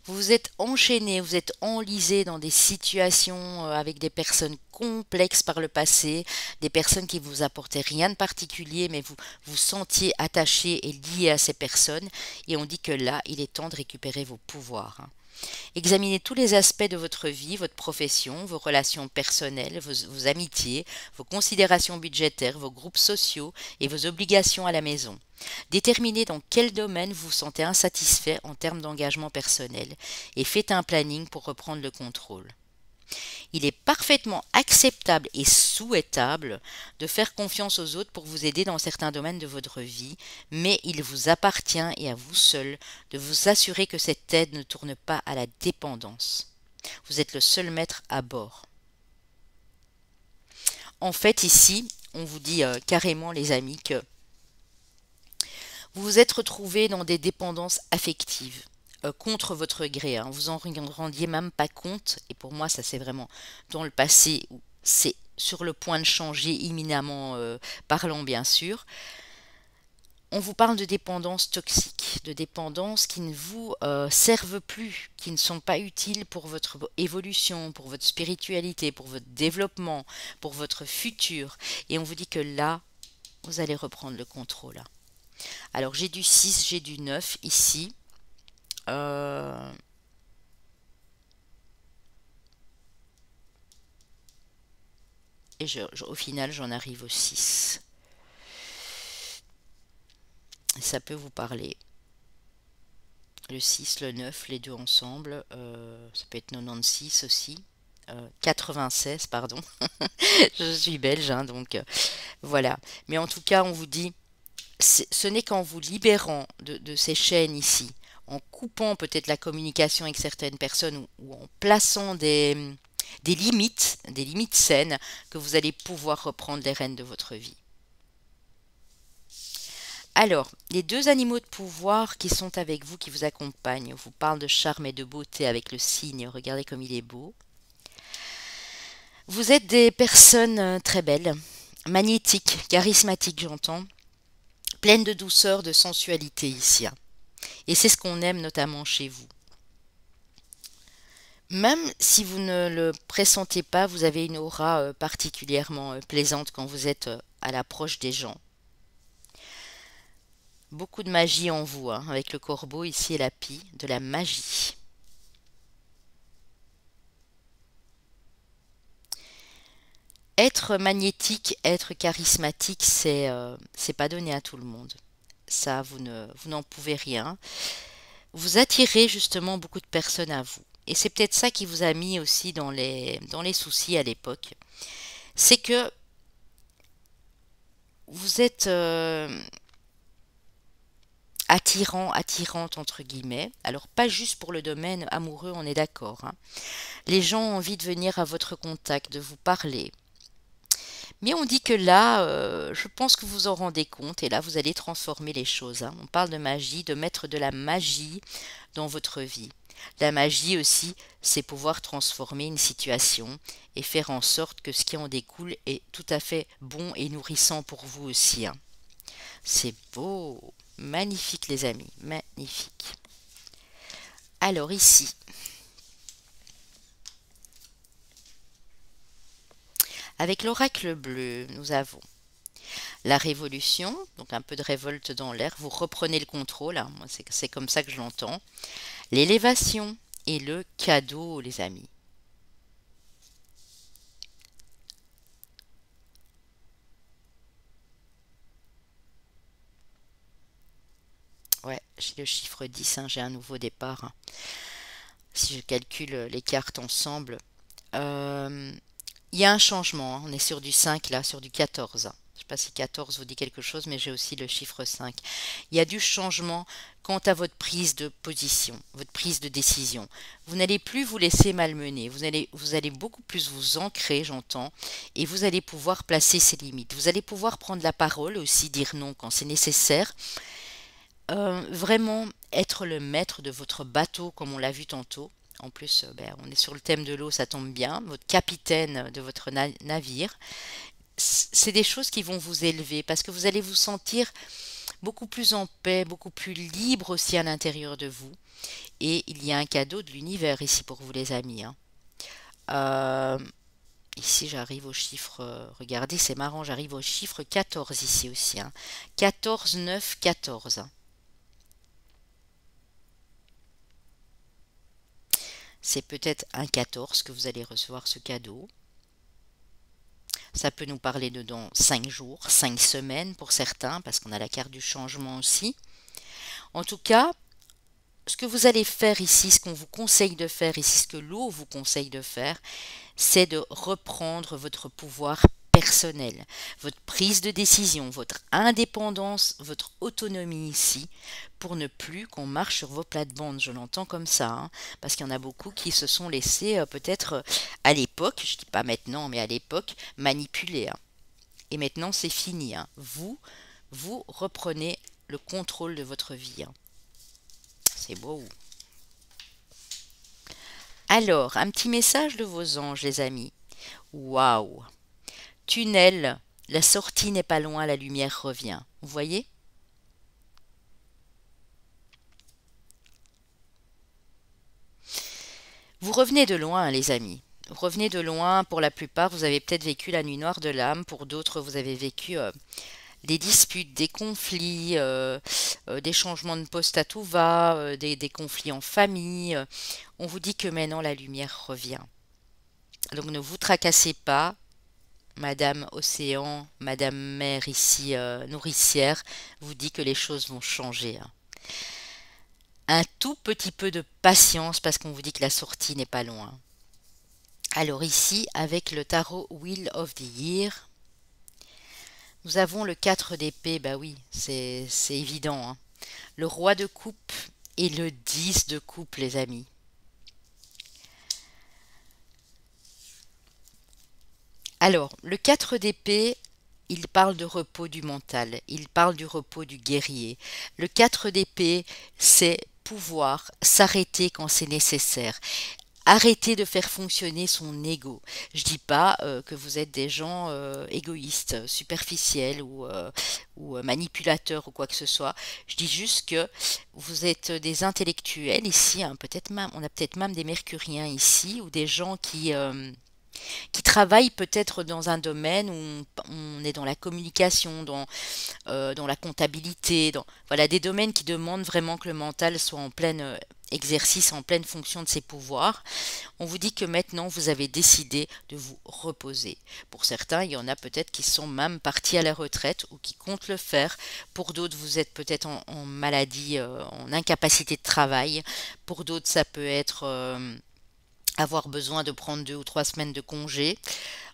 Vous vous êtes enchaîné, vous êtes enlisé dans des situations avec des personnes complexes par le passé, des personnes qui vous apportaient rien de particulier, mais vous vous sentiez attaché et lié à ces personnes. Et on dit que là, il est temps de récupérer vos pouvoirs, hein. Examinez tous les aspects de votre vie, votre profession, vos relations personnelles, vos amitiés, vos considérations budgétaires, vos groupes sociaux et vos obligations à la maison. Déterminez dans quel domaine vous vous sentez insatisfait en termes d'engagement personnel et faites un planning pour reprendre le contrôle. Il est parfaitement acceptable et souhaitable de faire confiance aux autres pour vous aider dans certains domaines de votre vie, mais il vous appartient et à vous seul de vous assurer que cette aide ne tourne pas à la dépendance. Vous êtes le seul maître à bord. En fait, ici, on vous dit carrément, les amis, que vous vous êtes retrouvés dans des dépendances affectives. Contre votre gré, hein. Vous en rendiez même pas compte, et pour moi ça c'est vraiment dans le passé, c'est sur le point de changer imminemment parlant bien sûr. On vous parle de dépendance toxique, de dépendance qui ne vous servent plus, qui ne sont pas utiles pour votre évolution, pour votre spiritualité, pour votre développement, pour votre futur, et on vous dit que là, vous allez reprendre le contrôle. Alors j'ai du 6, j'ai du 9 ici. Et au final, j'en arrive au 6. Ça peut vous parler. Le 6, le 9, les deux ensemble. Ça peut être 96 aussi. 96, pardon. Je suis belge, hein, donc voilà. Mais en tout cas, on vous dit, ce n'est qu'en vous libérant de ces chaînes ici, en coupant peut-être la communication avec certaines personnes ou en plaçant des limites saines, que vous allez pouvoir reprendre les rênes de votre vie. Alors, les deux animaux de pouvoir qui sont avec vous, qui vous accompagnent, on vous parle de charme et de beauté avec le cygne, regardez comme il est beau. Vous êtes des personnes très belles, magnétique, charismatique, j'entends, pleine de douceur, de sensualité ici, hein. Et c'est ce qu'on aime notamment chez vous. Même si vous ne le pressentez pas, vous avez une aura particulièrement plaisante quand vous êtes à l'approche des gens. Beaucoup de magie en vous, hein, avec le corbeau ici et la pie, de la magie. Être magnétique, être charismatique, c'est pas donné à tout le monde. Ça, vous n'en pouvez rien. Vous attirez justement beaucoup de personnes à vous. Et c'est peut-être ça qui vous a mis aussi dans les soucis à l'époque. C'est que vous êtes attirant, attirante entre guillemets. Alors pas juste pour le domaine amoureux, on est d'accord, hein. Les gens ont envie de venir à votre contact, de vous parler. Mais on dit que là, je pense que vous vous en rendez compte et là, vous allez transformer les choses, hein. On parle de magie, de mettre de la magie dans votre vie. La magie aussi, c'est pouvoir transformer une situation et faire en sorte que ce qui en découle est tout à fait bon et nourrissant pour vous aussi, hein. C'est beau, magnifique les amis, magnifique. Alors ici, avec l'oracle bleu, nous avons la révolution, donc un peu de révolte dans l'air, vous reprenez le contrôle, hein, moi c'est comme ça que je l'entends. L'élévation et le cadeau, les amis. Ouais, j'ai le chiffre 10, hein, j'ai un nouveau départ, hein. Si je calcule les cartes ensemble, euh, il y a un changement, hein. On est sur du 5 là, sur du 14. Je ne sais pas si 14 vous dit quelque chose, mais j'ai aussi le chiffre 5. Il y a du changement quant à votre prise de position, votre prise de décision. Vous n'allez plus vous laisser malmener, vous allez beaucoup plus vous ancrer, j'entends, et vous allez pouvoir placer ses limites. Vous allez pouvoir prendre la parole aussi, dire non quand c'est nécessaire. Vraiment être le maître de votre bateau, comme on l'a vu tantôt. En plus, ben, on est sur le thème de l'eau, ça tombe bien. Votre capitaine de votre navire. C'est des choses qui vont vous élever parce que vous allez vous sentir beaucoup plus en paix, beaucoup plus libre aussi à l'intérieur de vous. Et il y a un cadeau de l'univers ici pour vous les amis, hein. Euh, Ici j'arrive au chiffre, regardez c'est marrant, j'arrive au chiffre 14 ici aussi, hein. 14, 9, 14. C'est peut-être un 14 que vous allez recevoir ce cadeau. Ça peut nous parler de dans 5 jours, 5 semaines pour certains, parce qu'on a la carte du changement aussi. En tout cas, ce que vous allez faire ici, ce qu'on vous conseille de faire ici, ce que l'eau vous conseille de faire, c'est de reprendre votre pouvoir personnel, votre prise de décision, votre indépendance, votre autonomie ici, pour ne plus qu'on marche sur vos plates-bandes. Je l'entends comme ça, hein, parce qu'il y en a beaucoup qui se sont laissés peut-être à l'époque, je ne dis pas maintenant, mais à l'époque, manipuler, hein. Et maintenant, c'est fini, hein. Vous reprenez le contrôle de votre vie, hein. C'est beau. Alors, un petit message de vos anges, les amis. Waouh! Tunnel, la sortie n'est pas loin, la lumière revient. Vous voyez? Vous revenez de loin, les amis. Vous revenez de loin, pour la plupart, vous avez peut-être vécu la nuit noire de l'âme, pour d'autres, vous avez vécu des disputes, des conflits, des changements de poste à tout va, des conflits en famille. On vous dit que maintenant la lumière revient. Donc ne vous tracassez pas, Madame Océan, Madame Mère ici, nourricière, vous dit que les choses vont changer, hein. Un tout petit peu de patience parce qu'on vous dit que la sortie n'est pas loin. Alors ici, avec le tarot Wheel of the Year, nous avons le 4 d'épée, bah oui, c'est évident, hein. Le roi de coupe et le 10 de coupe, les amis. Alors, le 4 d'épée, il parle de repos du mental, il parle du repos du guerrier. Le 4 d'épée, c'est pouvoir s'arrêter quand c'est nécessaire. arrêter de faire fonctionner son ego. Je dis pas que vous êtes des gens égoïstes, superficiels ou manipulateurs ou quoi que ce soit. Je dis juste que vous êtes des intellectuels ici, hein, peut-être même, on a peut-être même des mercuriens ici, ou des gens qui travaillent peut-être dans un domaine où on est dans la communication, dans la comptabilité, voilà, des domaines qui demandent vraiment que le mental soit en plein exercice, en pleine fonction de ses pouvoirs. On vous dit que maintenant vous avez décidé de vous reposer. Pour certains, il y en a peut-être qui sont même partis à la retraite ou qui comptent le faire. Pour d'autres, vous êtes peut-être en maladie, en incapacité de travail. Pour d'autres, ça peut être avoir besoin de prendre 2 ou 3 semaines de congé.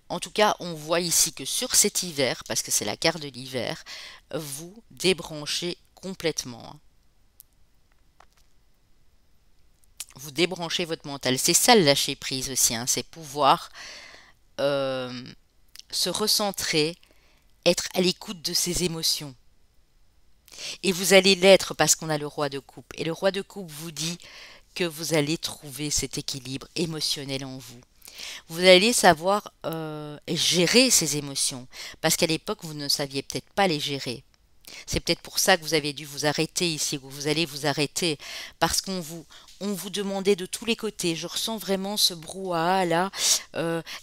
En tout cas, on voit ici que sur cet hiver, parce que c'est la carte de l'hiver, vous débranchez complètement. Vous débranchez votre mental. C'est ça le lâcher prise aussi, hein, c'est pouvoir euh, se recentrer, être à l'écoute de ses émotions. Et vous allez l'être parce qu'on a le roi de coupe. Et le roi de coupe vous dit que vous allez trouver cet équilibre émotionnel en vous. Vous allez savoir gérer ces émotions, parce qu'à l'époque, vous ne saviez peut-être pas les gérer. C'est peut-être pour ça que vous avez dû vous arrêter ici, que vous allez vous arrêter, parce on vous demandait de tous les côtés. Je ressens vraiment ce brouhaha là,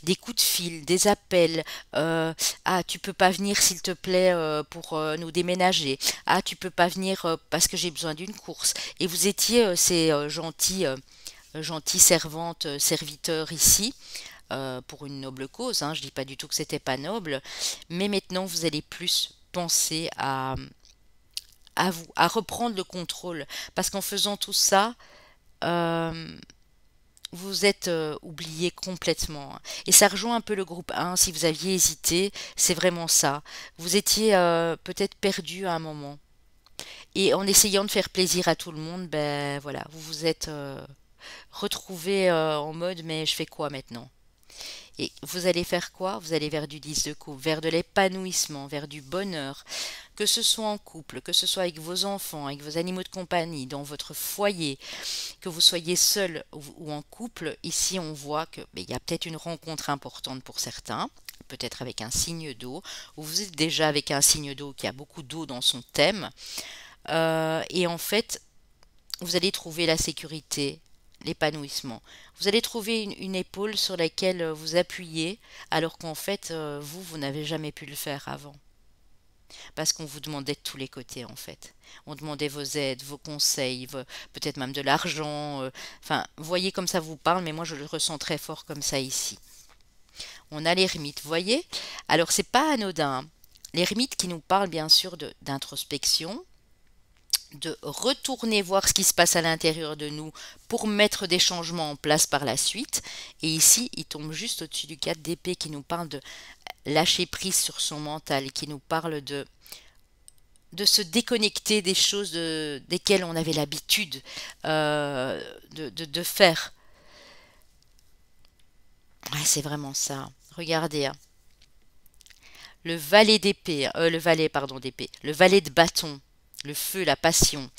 des coups de fil, des appels. Ah, tu peux pas venir s'il te plaît pour nous déménager. Ah, tu peux pas venir parce que j'ai besoin d'une course. Et vous étiez ces gentils servantes, serviteurs ici. Pour une noble cause, hein. Je dis pas du tout que c'était pas noble, mais maintenant vous allez plus penser à vous, à reprendre le contrôle, parce qu'en faisant tout ça, euh, vous êtes oublié complètement. Et ça rejoint un peu le groupe 1, si vous aviez hésité, c'est vraiment ça. Vous étiez peut-être perdu à un moment. Et en essayant de faire plaisir à tout le monde, ben voilà, vous vous êtes retrouvé en mode mais je fais quoi maintenant? Et vous allez faire quoi? Vous allez vers du 10 de coupe, vers de l'épanouissement, vers du bonheur, que ce soit en couple, que ce soit avec vos enfants, avec vos animaux de compagnie, dans votre foyer, que vous soyez seul ou en couple. Ici, on voit que il y a peut-être une rencontre importante pour certains, peut-être avec un signe d'eau, ou vous êtes déjà avec un signe d'eau qui a beaucoup d'eau dans son thème. Et en fait, vous allez trouver la sécurité, l'épanouissement. Vous allez trouver une épaule sur laquelle vous appuyez, alors qu'en fait, vous n'avez jamais pu le faire avant. Parce qu'on vous demandait de tous les côtés, en fait. On demandait vos aides, vos conseils, peut-être même de l'argent. Enfin, vous voyez comme ça vous parle, mais moi je le ressens très fort comme ça ici. On a l'ermite, vous voyez? Alors, c'est pas anodin. L'ermite qui nous parle bien sûr d'introspection, de retourner voir ce qui se passe à l'intérieur de nous pour mettre des changements en place par la suite. Et ici, il tombe juste au-dessus du 4 d'épée qui nous parle de lâcher prise sur son mental, qui nous parle de se déconnecter des choses desquelles on avait l'habitude de faire. Ouais, c'est vraiment ça. Regardez, hein. Le valet d'épée, le valet, pardon, d'épée, le valet de bâton, le feu, la passion.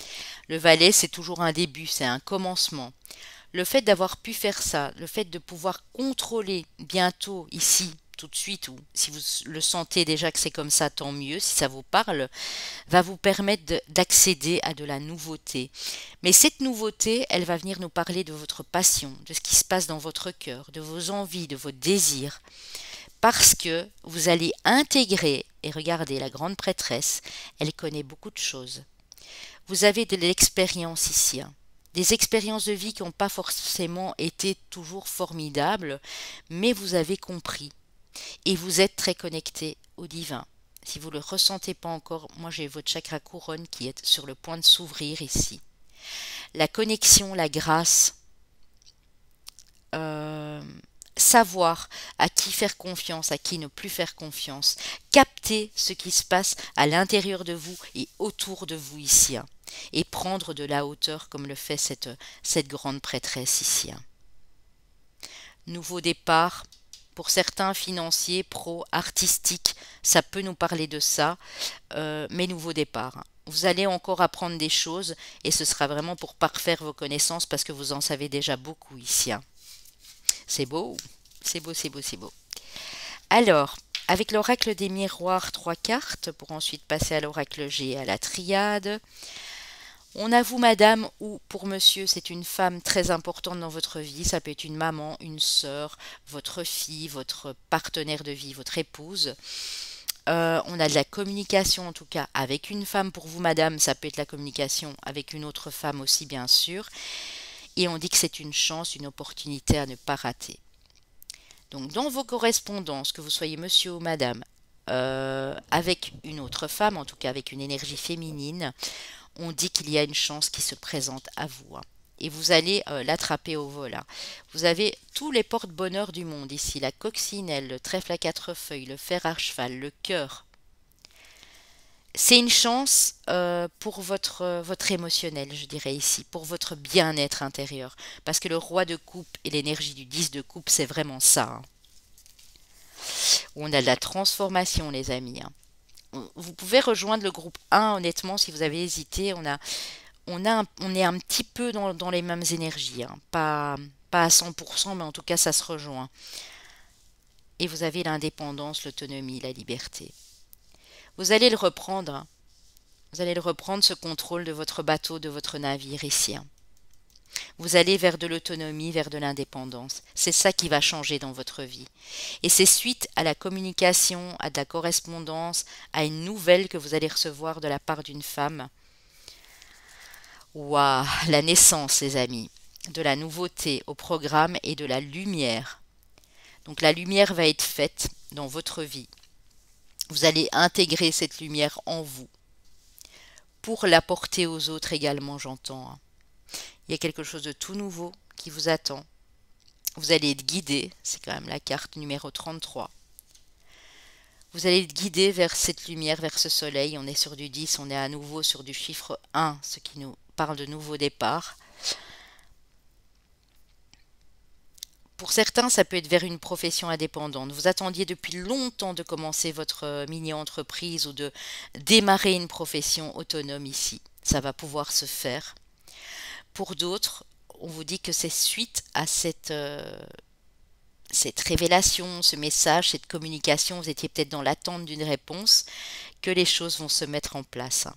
Le valet, c'est toujours un début, c'est un commencement. Le fait d'avoir pu faire ça, le fait de pouvoir contrôler bientôt ici, tout de suite, ou si vous le sentez déjà que c'est comme ça, tant mieux, si ça vous parle, va vous permettre d'accéder à de la nouveauté. Mais cette nouveauté, elle va venir nous parler de votre passion, de ce qui se passe dans votre cœur, de vos envies, de vos désirs. Parce que vous allez intégrer, et regardez, la grande prêtresse, elle connaît beaucoup de choses. Vous avez de l'expérience ici, hein. Des expériences de vie qui n'ont pas forcément été toujours formidables, mais vous avez compris. Et vous êtes très connecté au divin. Si vous ne le ressentez pas encore, moi j'ai votre chakra couronne qui est sur le point de s'ouvrir ici. La connexion, la grâce, euh, savoir à qui faire confiance, à qui ne plus faire confiance, capter ce qui se passe à l'intérieur de vous et autour de vous ici, hein, et prendre de la hauteur comme le fait cette grande prêtresse ici, hein. Nouveau départ, pour certains financiers, pro, artistiques, ça peut nous parler de ça, mais nouveau départ, hein. Vous allez encore apprendre des choses et ce sera vraiment pour parfaire vos connaissances parce que vous en savez déjà beaucoup ici, hein. C'est beau, c'est beau, c'est beau, c'est beau. Alors, avec l'oracle des miroirs, 3 cartes, pour ensuite passer à l'oracle G et à la triade. On avoue madame ou pour monsieur, c'est une femme très importante dans votre vie. Ça peut être une maman, une sœur, votre fille, votre partenaire de vie, votre épouse. On a de la communication en tout cas avec une femme pour vous madame. Ça peut être la communication avec une autre femme aussi bien sûr. Et on dit que c'est une chance, une opportunité à ne pas rater. Donc dans vos correspondances, que vous soyez monsieur ou madame, avec une autre femme, en tout cas avec une énergie féminine, on dit qu'il y a une chance qui se présente à vous, hein. Et vous allez l'attraper au vol, hein. Vous avez tous les porte-bonheur du monde ici, la coccinelle, le trèfle à 4 feuilles, le fer à cheval, le cœur. C'est une chance pour votre émotionnel, je dirais ici, pour votre bien-être intérieur. Parce que le roi de coupe et l'énergie du 10 de coupe, c'est vraiment ça, hein. On a de la transformation, les amis, hein. Vous pouvez rejoindre le groupe 1, honnêtement, si vous avez hésité. On est un petit peu dans les mêmes énergies, hein. Pas à 100%, mais en tout cas, ça se rejoint. Et vous avez l'indépendance, l'autonomie, la liberté. Vous allez le reprendre, hein. Vous allez le reprendre, ce contrôle de votre bateau, de votre navire ici, hein. Vous allez vers de l'autonomie, vers de l'indépendance. C'est ça qui va changer dans votre vie. Et c'est suite à la communication, à de la correspondance, à une nouvelle que vous allez recevoir de la part d'une femme. Waouh, la naissance, les amis, de la nouveauté au programme et de la lumière. Donc la lumière va être faite dans votre vie. Vous allez intégrer cette lumière en vous pour l'apporter aux autres également, j'entends, hein. Il y a quelque chose de tout nouveau qui vous attend. Vous allez être guidé, c'est quand même la carte numéro 33. Vous allez être guidé vers cette lumière, vers ce soleil. On est sur du 10, on est à nouveau sur du chiffre 1, ce qui nous parle de nouveau départ. Pour certains, ça peut être vers une profession indépendante. Vous attendiez depuis longtemps de commencer votre mini-entreprise ou de démarrer une profession autonome ici. Ça va pouvoir se faire. Pour d'autres, on vous dit que c'est suite à cette révélation, ce message, cette communication, vous étiez peut-être dans l'attente d'une réponse, que les choses vont se mettre en place, hein.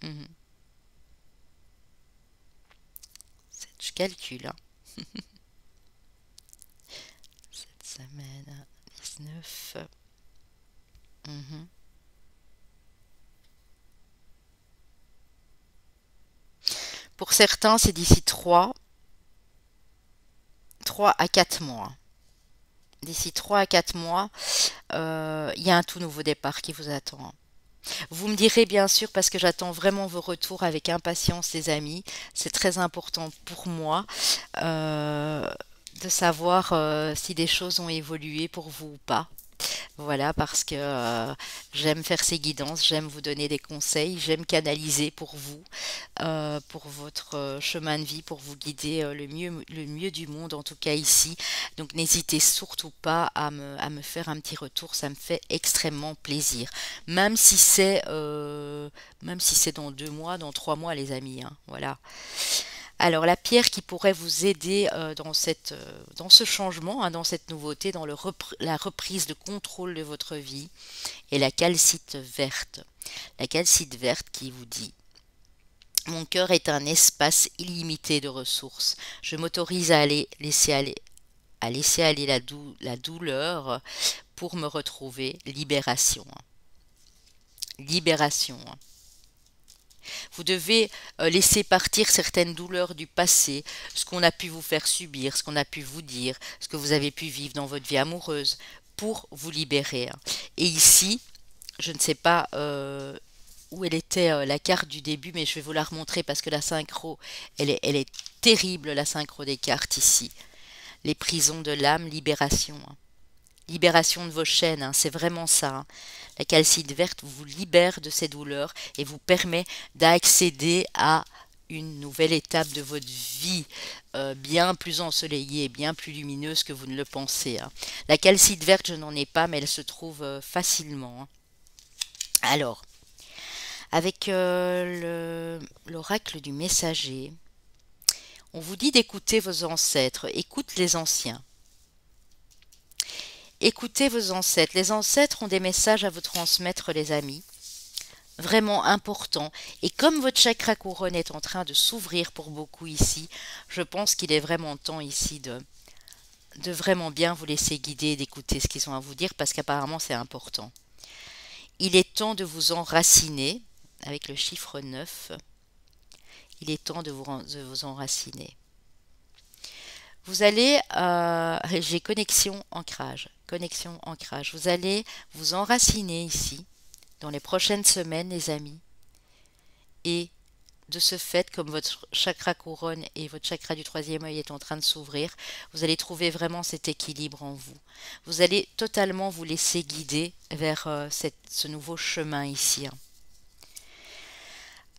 Mhm. Je calcule, hein. Cette semaine, 19. Mhm. Pour certains, c'est d'ici 3 à 4 mois. D'ici 3 à 4 mois, il y a un tout nouveau départ qui vous attend. Vous me direz bien sûr, parce que j'attends vraiment vos retours avec impatience, les amis. C'est très important pour moi euh, de savoir si des choses ont évolué pour vous ou pas. Voilà, parce que j'aime faire ces guidances, j'aime vous donner des conseils, j'aime canaliser pour vous, pour votre chemin de vie, pour vous guider le mieux du monde, en tout cas ici. Donc n'hésitez surtout pas à me faire un petit retour, ça me fait extrêmement plaisir. Même si même si c'est dans 2 mois, dans 3 mois, les amis, hein, voilà. Alors, la pierre qui pourrait vous aider dans ce changement, hein, dans cette nouveauté, dans la reprise de contrôle de votre vie, est la calcite verte. La calcite verte qui vous dit: mon cœur est un espace illimité de ressources. Je m'autorise à laisser aller la douleur pour me retrouver. Libération, hein. Libération, hein. Vous devez laisser partir certaines douleurs du passé, ce qu'on a pu vous faire subir, ce qu'on a pu vous dire, ce que vous avez pu vivre dans votre vie amoureuse, pour vous libérer, hein. Et ici, je ne sais pas où elle était la carte du début, mais je vais vous la remontrer parce que la synchro, elle est terrible, la synchro des cartes ici. Les prisons de l'âme, libération, hein. Libération de vos chaînes, hein, c'est vraiment ça, hein. La calcite verte vous libère de ces douleurs et vous permet d'accéder à une nouvelle étape de votre vie, bien plus ensoleillée, bien plus lumineuse que vous ne le pensez, hein. La calcite verte, je n'en ai pas, mais elle se trouve facilement, hein. Alors, avec l'oracle du messager, On vous dit d'écouter vos ancêtres. Écoute les anciens. Écoutez vos ancêtres. Les ancêtres ont des messages à vous transmettre, les amis. Vraiment important. Et comme votre chakra couronne est en train de s'ouvrir pour beaucoup ici, je pense qu'il est vraiment temps ici de vraiment bien vous laisser guider et d'écouter ce qu'ils ont à vous dire parce qu'apparemment c'est important. Il est temps de vous enraciner avec le chiffre 9. Il est temps de vous enraciner. Vous allez, j'ai connexion ancrage. Connexion ancrage. Vous allez vous enraciner ici dans les prochaines semaines, les amis. Et de ce fait, comme votre chakra couronne et votre chakra du troisième œil est en train de s'ouvrir, vous allez trouver vraiment cet équilibre en vous. Vous allez totalement vous laisser guider vers ce nouveau chemin ici.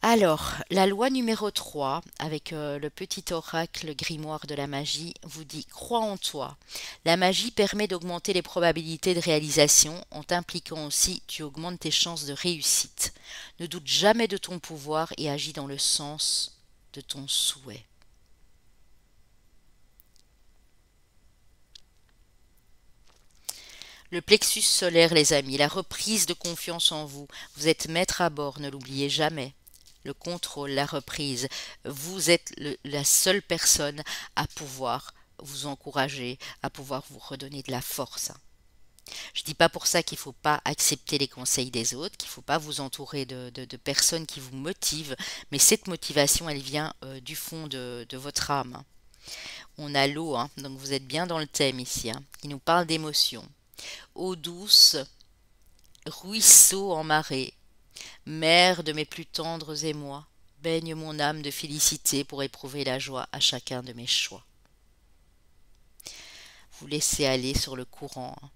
Alors, la loi numéro 3, avec le petit oracle grimoire de la magie, vous dit « Crois en toi ». La magie permet d'augmenter les probabilités de réalisation, en t'impliquant aussi, tu augmentes tes chances de réussite. Ne doute jamais de ton pouvoir et agis dans le sens de ton souhait. Le plexus solaire, les amis, la reprise de confiance en vous. Vous êtes maître à bord, ne l'oubliez jamais. Le contrôle, la reprise. Vous êtes la seule personne à pouvoir vous encourager, à pouvoir vous redonner de la force. Je ne dis pas pour ça qu'il ne faut pas accepter les conseils des autres, qu'il ne faut pas vous entourer de personnes qui vous motivent, mais cette motivation, elle vient du fond de votre âme. On a l'eau, hein, donc vous êtes bien dans le thème ici, hein, qui nous parle d'émotions. Eau douce, ruisseau en marée, mère de mes plus tendres émois, baigne mon âme de félicité pour éprouver la joie à chacun de mes choix. Vous laissez aller sur le courant, hein.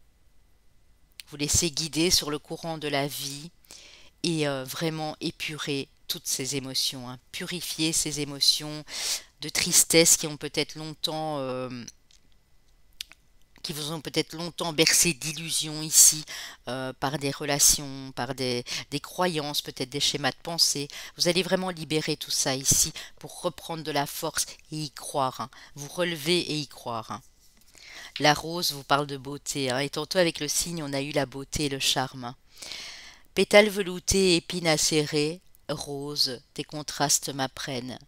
Vous laissez guider sur le courant de la vie et vraiment épurer toutes ces émotions, hein. Purifier ces émotions de tristesse qui ont peut-être longtemps... qui vous ont peut-être longtemps bercé d'illusions ici, par des relations, par des croyances, peut-être des schémas de pensée. Vous allez vraiment libérer tout ça ici pour reprendre de la force et y croire, hein. Vous relever et y croire, hein. La rose vous parle de beauté, hein, et tantôt avec le cygne, on a eu la beauté et le charme, hein. Pétales veloutés, épines acérées, rose, tes contrastes m'apprennent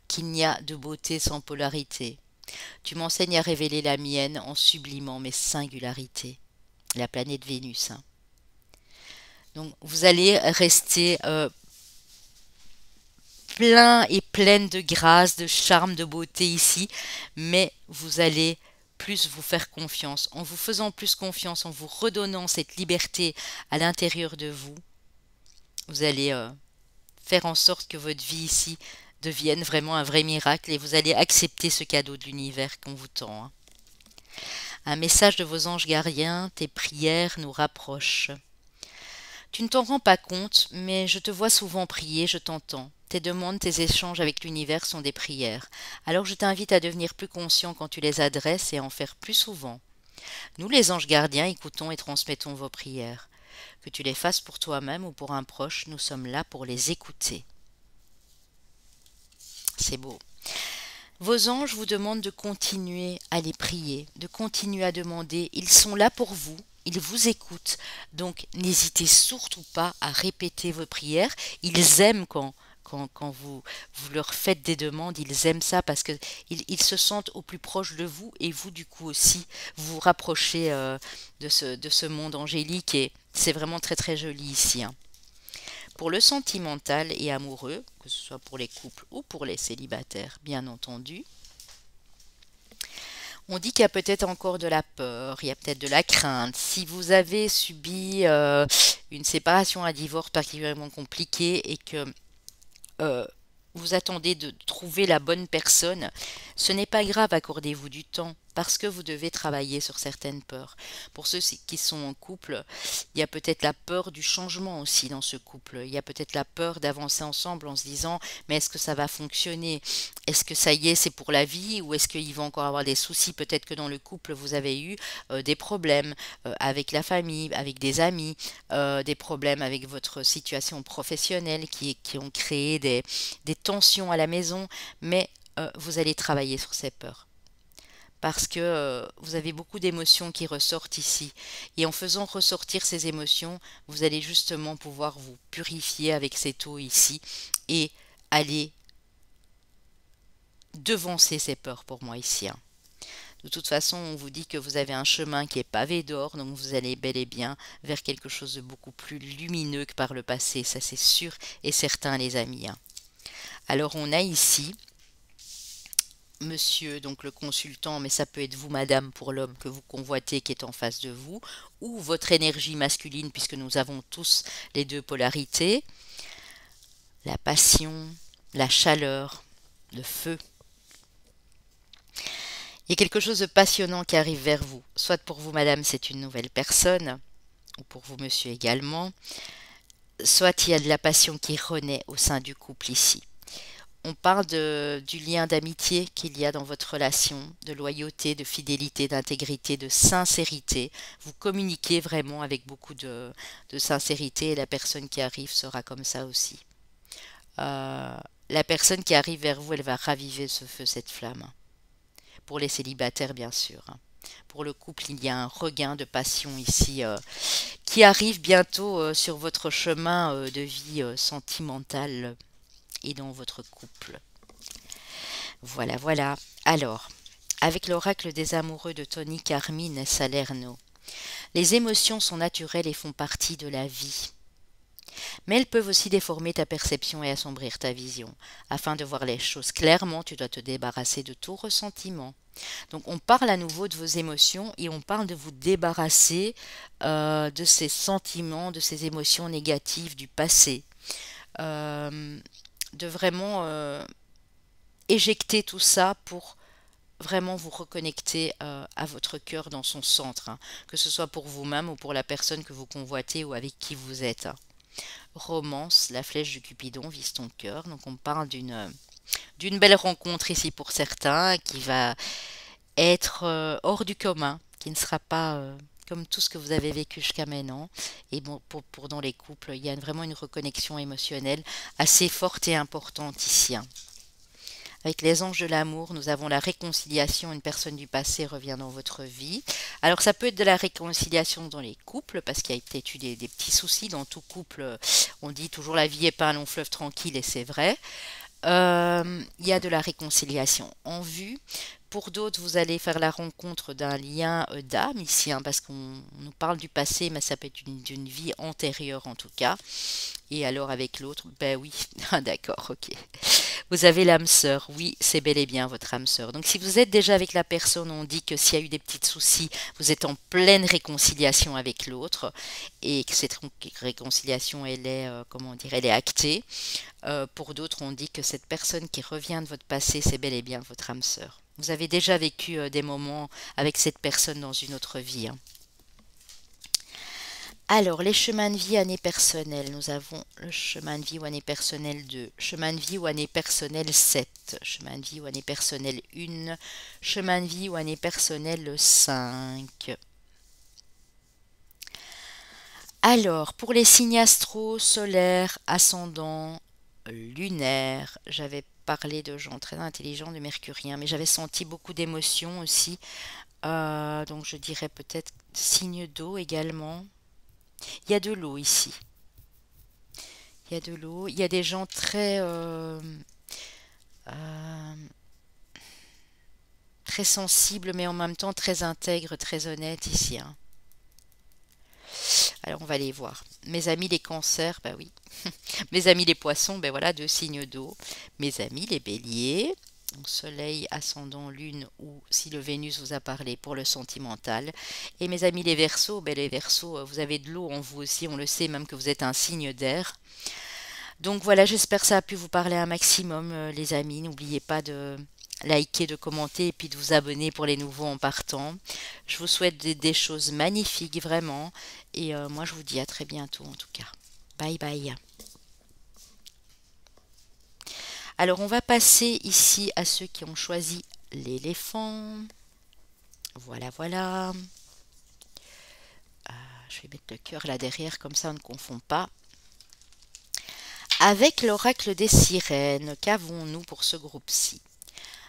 qu'il n'y a de beauté sans polarité. Tu m'enseignes à révéler la mienne en sublimant mes singularités. La planète Vénus, hein. Donc vous allez rester plein et pleine de grâce, de charme, de beauté ici, mais vous allez plus vous faire confiance. En vous faisant plus confiance, en vous redonnant cette liberté à l'intérieur de vous, vous allez faire en sorte que votre vie ici devienne vraiment un vrai miracle et vous allez accepter ce cadeau de l'univers qu'on vous tend, hein. Un message de vos anges gardiens, tes prières nous rapprochent. Tu ne t'en rends pas compte, mais je te vois souvent prier, je t'entends. Tes demandes, tes échanges avec l'univers sont des prières. Alors je t'invite à devenir plus conscient quand tu les adresses et à en faire plus souvent. Nous, les anges gardiens, écoutons et transmettons vos prières. Que tu les fasses pour toi-même ou pour un proche, nous sommes là pour les écouter. C'est beau. Vos anges vous demandent de continuer à les prier, de continuer à demander. Ils sont là pour vous, ils vous écoutent. Donc n'hésitez surtout pas à répéter vos prières. Ils aiment quand vous leur faites des demandes, ils aiment ça parce que ils se sentent au plus proche de vous et vous du coup aussi vous vous rapprochez de ce monde angélique et c'est vraiment très très joli ici, hein. Pour le sentimental et amoureux, que ce soit pour les couples ou pour les célibataires, bien entendu, on dit qu'il y a peut-être encore de la peur, il y a peut-être de la crainte. Si vous avez subi une séparation, un divorce particulièrement compliqué et que euh, vous attendez de trouver la bonne personne, ce n'est pas grave, accordez-vous du temps parce que vous devez travailler sur certaines peurs. Pour ceux qui sont en couple, il y a peut-être la peur du changement aussi dans ce couple. Il y a peut-être la peur d'avancer ensemble en se disant mais est-ce que ça va fonctionner? Est-ce que ça y est, c'est pour la vie ou est-ce qu'il va encore avoir des soucis? Peut-être que dans le couple, vous avez eu des problèmes avec la famille, avec des amis, des problèmes avec votre situation professionnelle qui ont créé des tensions à la maison, mais vous allez travailler sur ces peurs. Parce que vous avez beaucoup d'émotions qui ressortent ici. Et en faisant ressortir ces émotions, vous allez justement pouvoir vous purifier avec cette eau ici et aller devancer ces peurs pour moi ici, hein. De toute façon, on vous dit que vous avez un chemin qui est pavé d'or, donc vous allez bel et bien vers quelque chose de beaucoup plus lumineux que par le passé. Ça, c'est sûr et certain, les amis, hein. Alors, on a ici monsieur, donc le consultant, mais ça peut être vous, madame, pour l'homme que vous convoitez qui est en face de vous, ou votre énergie masculine, puisque nous avons tous les deux polarités, la passion, la chaleur, le feu. Il y a quelque chose de passionnant qui arrive vers vous. Soit pour vous, madame, c'est une nouvelle personne, ou pour vous, monsieur, également. Soit il y a de la passion qui renaît au sein du couple ici. On parle du lien d'amitié qu'il y a dans votre relation, de loyauté, de fidélité, d'intégrité, de sincérité. Vous communiquez vraiment avec beaucoup de sincérité et la personne qui arrive sera comme ça aussi. Euh, la personne qui arrive vers vous, elle va raviver ce feu, cette flamme. Pour les célibataires, bien sûr, hein. Pour le couple, il y a un regain de passion ici qui arrive bientôt sur votre chemin de vie sentimentale et dans votre couple. Voilà, voilà. Alors, avec l'oracle des amoureux de Tony Carmine Salerno, les émotions sont naturelles et font partie de la vie. Mais elles peuvent aussi déformer ta perception et assombrir ta vision. Afin de voir les choses clairement, tu dois te débarrasser de tout ressentiment. Donc on parle à nouveau de vos émotions et on parle de vous débarrasser de ces sentiments, de ces émotions négatives du passé. De vraiment éjecter tout ça pour vraiment vous reconnecter à votre cœur dans son centre, hein, que ce soit pour vous-même ou pour la personne que vous convoitez ou avec qui vous êtes, hein. Romance, la flèche du Cupidon vise ton cœur. Donc on parle d'une belle rencontre ici pour certains qui va être hors du commun, qui ne sera pas comme tout ce que vous avez vécu jusqu'à maintenant. Et bon, pour dans les couples, il y a vraiment une reconnexion émotionnelle assez forte et importante ici, hein. Avec les anges de l'amour, nous avons la réconciliation. Une personne du passé revient dans votre vie. Alors ça peut être de la réconciliation dans les couples, parce qu'il y a peut-être eu des petits soucis dans tout couple. On dit toujours la vie est pas un long fleuve tranquille, et c'est vrai. Il y a de la réconciliation en vue. Pour d'autres, vous allez faire la rencontre d'un lien d'âme ici, hein, parce qu'on nous parle du passé, mais ça peut être d'une vie antérieure en tout cas. Et alors avec l'autre, ben oui, ah, d'accord, ok. Vous avez l'âme sœur, oui, c'est bel et bien votre âme sœur. Donc si vous êtes déjà avec la personne, on dit que s'il y a eu des petits soucis, vous êtes en pleine réconciliation avec l'autre et que cette réconciliation, elle est, comment dire, elle est actée. Pour d'autres, on dit que cette personne qui revient de votre passé, c'est bel et bien votre âme sœur. Vous avez déjà vécu des moments avec cette personne dans une autre vie, hein. Alors, les chemins de vie année personnelle. Nous avons le chemin de vie ou année personnelle 2, chemin de vie ou année personnelle 7, chemin de vie ou année personnelle 1, chemin de vie ou année personnelle 5. Alors, pour les signes astro, solaires, ascendants, lunaires, j'avais parlé de gens très intelligents, de mercuriens, mais j'avais senti beaucoup d'émotions aussi. Donc, je dirais peut-être signe d'eau également. Il y a de l'eau ici. Il y a de l'eau. Il y a des gens très, euh, très sensibles, mais en même temps très intègres, très honnêtes ici, hein. Alors, on va les voir. Mes amis les cancers, bah oui. Mes amis les poissons, ben voilà, deux signes d'eau. Mes amis les béliers, donc soleil, ascendant, lune, ou si le Vénus vous a parlé pour le sentimental. Et mes amis les verseaux, ben les verseaux, vous avez de l'eau en vous aussi, on le sait même que vous êtes un signe d'air. Donc voilà, j'espère que ça a pu vous parler un maximum, les amis. N'oubliez pas de liker, de commenter et puis de vous abonner pour les nouveaux en partant. Je vous souhaite des choses magnifiques, vraiment. Et moi, je vous dis à très bientôt en tout cas. Bye bye. Alors, on va passer ici à ceux qui ont choisi l'éléphant. Voilà, voilà. Je vais mettre le cœur là derrière, comme ça on ne confond pas. Avec l'oracle des sirènes, qu'avons-nous pour ce groupe-ci?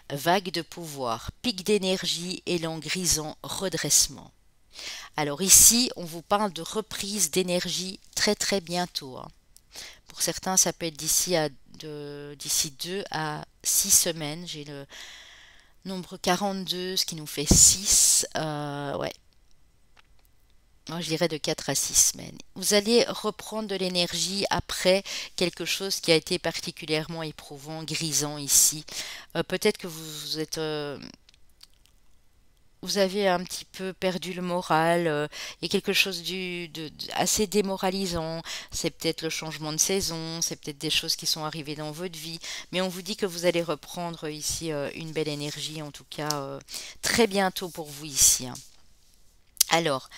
vague de pouvoir, pic d'énergie, élan grisant, redressement. Alors ici, on vous parle de reprise d'énergie très très bientôt, hein. Pour certains, ça peut être d'ici 2 à 6 semaines. J'ai le nombre 42, ce qui nous fait 6. Ouais, moi je dirais de 4 à 6 semaines. Vous allez reprendre de l'énergie après quelque chose qui a été particulièrement éprouvant, grisant ici. Peut-être que vous avez un petit peu perdu le moral, il y a quelque chose assez démoralisant, c'est peut-être le changement de saison, c'est peut-être des choses qui sont arrivées dans votre vie, mais on vous dit que vous allez reprendre ici une belle énergie, en tout cas très bientôt pour vous ici, hein. Alors,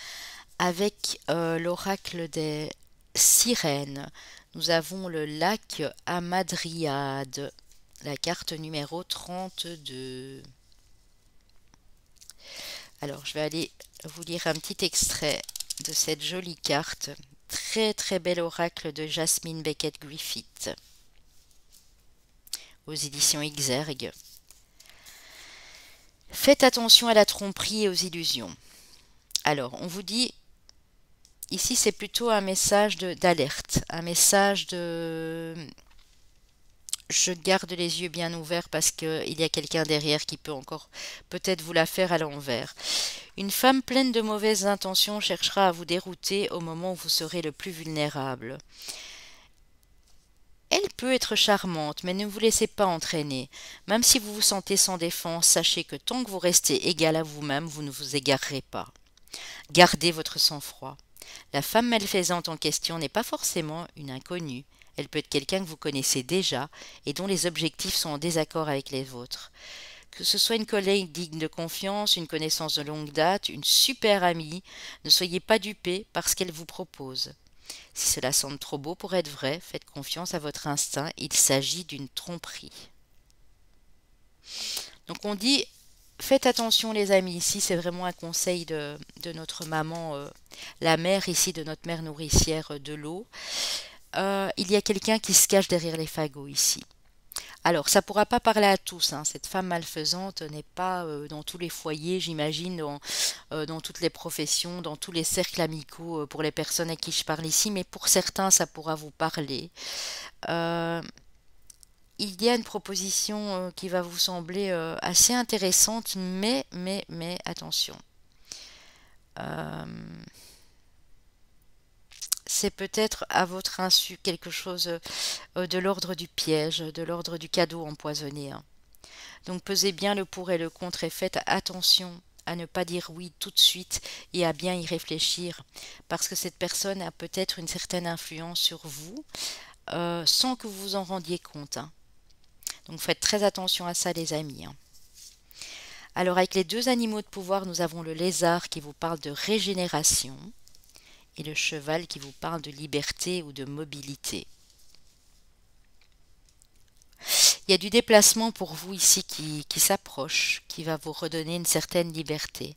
avec l'oracle des sirènes, nous avons le lac Hamadryade, la carte numéro 32. Alors, je vais aller vous lire un petit extrait de cette jolie carte. Très très bel oracle de Jasmine Beckett Griffith aux éditions Exergue. Faites attention à la tromperie et aux illusions. Alors, on vous dit, ici c'est plutôt un message d'alerte, un message de... Je garde les yeux bien ouverts parce qu'il y a quelqu'un derrière qui peut encore peut-être vous la faire à l'envers. Une femme pleine de mauvaises intentions cherchera à vous dérouter au moment où vous serez le plus vulnérable. Elle peut être charmante, mais ne vous laissez pas entraîner. Même si vous vous sentez sans défense, sachez que tant que vous restez égal à vous-même, vous ne vous égarerez pas. Gardez votre sang-froid. La femme malfaisante en question n'est pas forcément une inconnue. Elle peut être quelqu'un que vous connaissez déjà et dont les objectifs sont en désaccord avec les vôtres. Que ce soit une collègue digne de confiance, une connaissance de longue date, une super amie, ne soyez pas dupés par ce qu'elle vous propose. Si cela semble trop beau pour être vrai, faites confiance à votre instinct, il s'agit d'une tromperie. Donc on dit, faites attention les amis, ici c'est vraiment un conseil de notre maman, la mère ici, de notre mère nourricière de l'eau. Il y a quelqu'un qui se cache derrière les fagots ici. Alors, ça ne pourra pas parler à tous, hein. Cette femme malfaisante n'est pas dans tous les foyers, j'imagine, dans toutes les professions, dans tous les cercles amicaux pour les personnes à qui je parle ici, mais pour certains, ça pourra vous parler. Euh, il y a une proposition qui va vous sembler assez intéressante, mais attention. Euh, c'est peut-être à votre insu quelque chose de l'ordre du piège, de l'ordre du cadeau empoisonné, hein. Donc pesez bien le pour et le contre et faites attention à ne pas dire oui tout de suite et à bien y réfléchir, parce que cette personne a peut-être une certaine influence sur vous sans que vous vous en rendiez compte, hein. Donc faites très attention à ça les amis, hein. Alors avec les deux animaux de pouvoir, nous avons le lézard qui vous parle de régénération et le cheval qui vous parle de liberté ou de mobilité. Il y a du déplacement pour vous ici qui s'approche, qui va vous redonner une certaine liberté.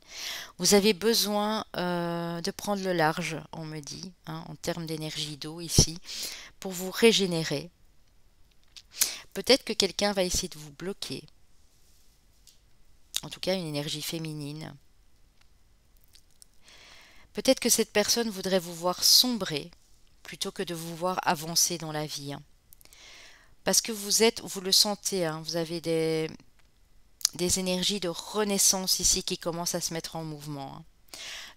Vous avez besoin de prendre le large, on me dit, hein, en termes d'énergie d'eau ici, pour vous régénérer. Peut-être que quelqu'un va essayer de vous bloquer. En tout cas, une énergie féminine. Peut-être que cette personne voudrait vous voir sombrer plutôt que de vous voir avancer dans la vie, hein. Parce que vous le sentez, hein, vous avez des énergies de renaissance ici qui commencent à se mettre en mouvement, hein.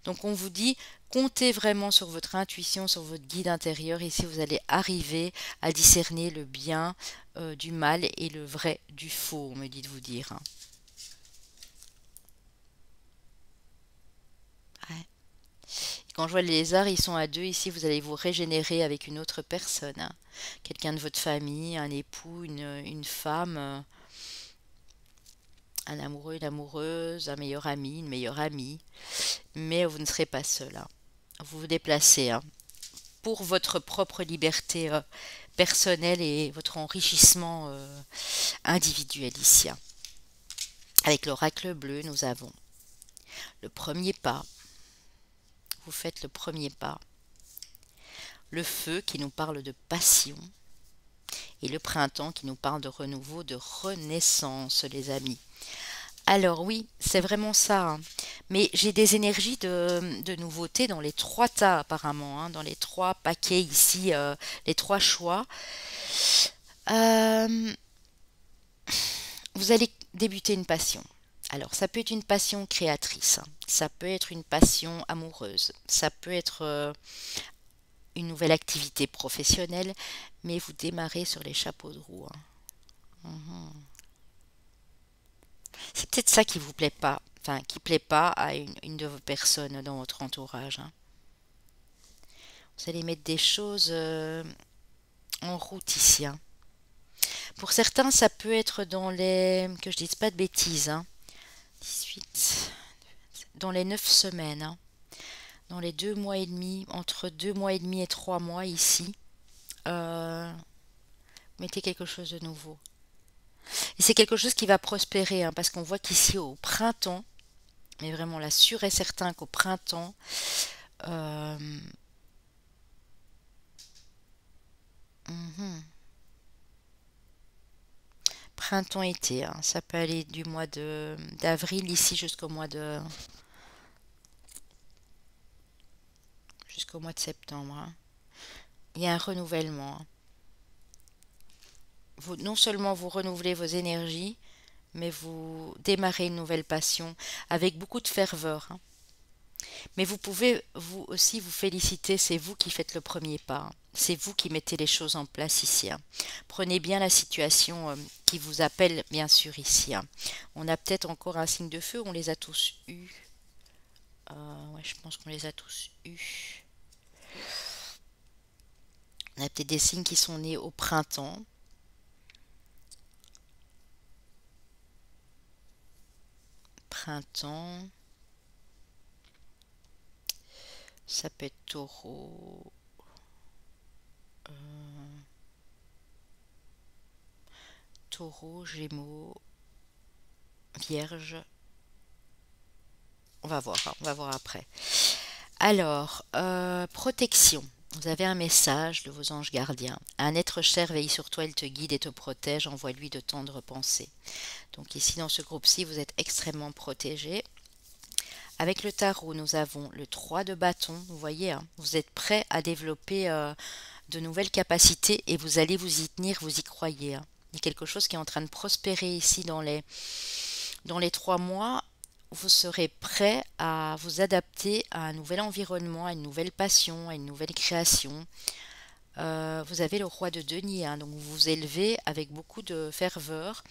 Donc on vous dit, comptez vraiment sur votre intuition, sur votre guide intérieur. Ici, vous allez arriver à discerner le bien du mal et le vrai du faux, on me dit de vous dire, hein. Ouais. Quand je vois les lézards, ils sont à deux. Ici, vous allez vous régénérer avec une autre personne, hein. Quelqu'un de votre famille, un époux, une femme, un amoureux, une amoureuse, un meilleur ami, une meilleure amie. Mais vous ne serez pas seul, hein. Vous vous déplacez, hein, pour votre propre liberté personnelle et votre enrichissement individuel ici, hein. Avec l'oracle bleu, nous avons le premier pas. Vous faites le premier pas. Le feu qui nous parle de passion et le printemps qui nous parle de renouveau, de renaissance, les amis. Alors oui, c'est vraiment ça, hein. Mais j'ai des énergies de nouveauté dans les trois tas apparemment, hein, dans les trois paquets ici, les trois choix. Euh, vous allez débuter une passion. Alors, ça peut être une passion créatrice, hein. Ça peut être une passion amoureuse, ça peut être une nouvelle activité professionnelle, mais vous démarrez sur les chapeaux de roue, hein. Mhm. C'est peut-être ça qui vous plaît pas, enfin qui plaît pas à une de vos personnes dans votre entourage, hein. Vous allez mettre des choses en route ici, hein. Pour certains, ça peut être dans les, que je dise pas de bêtises, hein, 18, dans les 9 semaines, hein, dans les 2 mois et demi, entre 2 mois et demi et 3 mois ici, euh, mettez quelque chose de nouveau. Et c'est quelque chose qui va prospérer, hein, parce qu'on voit qu'ici au printemps, mais vraiment là, sûr et certain qu'au printemps, euh, mhm, printemps-été, hein, ça peut aller du mois de d'avril ici jusqu'au mois de septembre, hein. Il y a un renouvellement, hein. Vous, non seulement vous renouvelez vos énergies, mais vous démarrez une nouvelle passion avec beaucoup de ferveur, hein. Mais vous pouvez vous aussi vous féliciter, c'est vous qui faites le premier pas, hein. C'est vous qui mettez les choses en place ici, hein. Prenez bien la situation qui vous appelle, bien sûr, ici, hein. On a peut-être encore un signe de feu, on les a tous eus. Ouais, je pense qu'on les a tous eus. On a peut-être des signes qui sont nés au printemps. Printemps, ça peut être taureau, taureau, gémeaux, vierge. On va voir, hein, on va voir après. Alors, protection. Vous avez un message de vos anges gardiens. Un être cher veille sur toi, il te guide et te protège, envoie-lui de tendres pensées. Donc ici, dans ce groupe-ci, vous êtes extrêmement protégé. Avec le tarot, nous avons le 3 de bâton. Vous voyez, hein, vous êtes prêt à développer de nouvelles capacités et vous allez vous y tenir, vous y croyez, hein. Il y a quelque chose qui est en train de prospérer ici dans les 3 mois. Vous serez prêt à vous adapter à un nouvel environnement, à une nouvelle passion, à une nouvelle création. Vous avez le roi de denier, hein, donc vous vous élevez avec beaucoup de ferveur,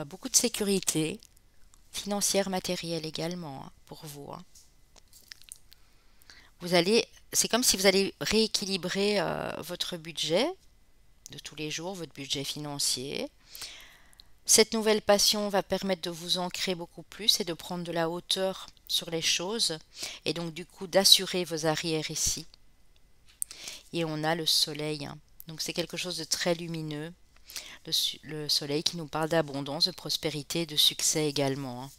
beaucoup de sécurité, financière, matérielle également, hein, pour vous, hein. C'est comme si vous allez rééquilibrer votre budget de tous les jours, votre budget financier. Cette nouvelle passion va permettre de vous ancrer beaucoup plus et de prendre de la hauteur sur les choses et donc du coup d'assurer vos arrières ici. Et on a le soleil, hein. Donc c'est quelque chose de très lumineux. Le soleil qui nous parle d'abondance, de prospérité, de succès également, hein.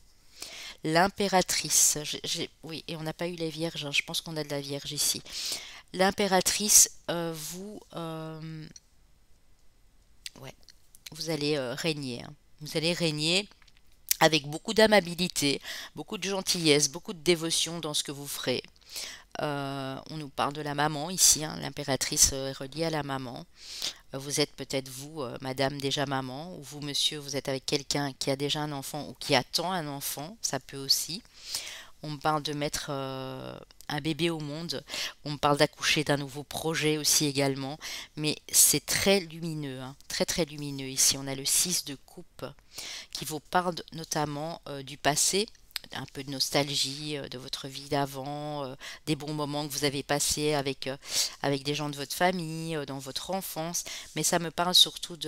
L'impératrice, oui, et on n'a pas eu les vierges, hein, je pense qu'on a de la vierge ici. L'impératrice, ouais, vous allez régner, hein. Vous allez régner avec beaucoup d'amabilité, beaucoup de gentillesse, beaucoup de dévotion dans ce que vous ferez. On nous parle de la maman ici, hein, l'impératrice est reliée à la maman. Vous êtes peut-être vous, madame, déjà maman, ou vous, monsieur, vous êtes avec quelqu'un qui a déjà un enfant ou qui attend un enfant, ça peut aussi. On me parle de mettre un bébé au monde, on me parle d'accoucher d'un nouveau projet aussi également, mais c'est très lumineux, hein, très très lumineux. Ici, on a le 6 de coupe qui vous parle notamment du passé, un peu de nostalgie de votre vie d'avant, des bons moments que vous avez passés avec des gens de votre famille, dans votre enfance, mais ça me parle surtout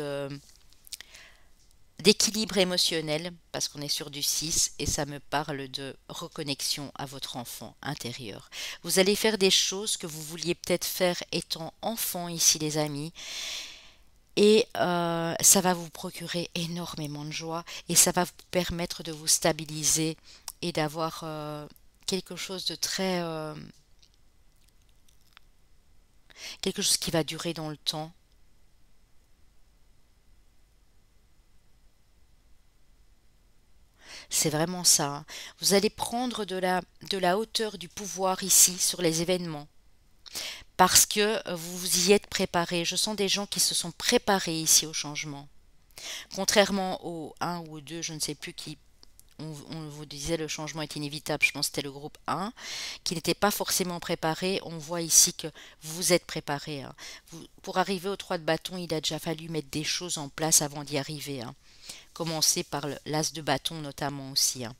d'équilibre émotionnel, parce qu'on est sur du 6 et ça me parle de reconnexion à votre enfant intérieur. Vous allez faire des choses que vous vouliez peut-être faire étant enfant ici, les amis, et ça va vous procurer énormément de joie et ça va vous permettre de vous stabiliser et d'avoir quelque chose de très quelque chose qui va durer dans le temps. C'est vraiment ça, hein. Vous allez prendre de la hauteur du pouvoir ici sur les événements parce que vous vous y êtes préparé. Je sens des gens qui se sont préparés ici au changement. Contrairement au un ou au 2, je ne sais plus qui, on vous disait le changement est inévitable, je pense que c'était le groupe 1, qui n'était pas forcément préparé. On voit ici que vous êtes préparé, hein. Pour arriver au 3 de bâton, il a déjà fallu mettre des choses en place avant d'y arriver, hein. Commencer par l'as de bâton notamment aussi, hein.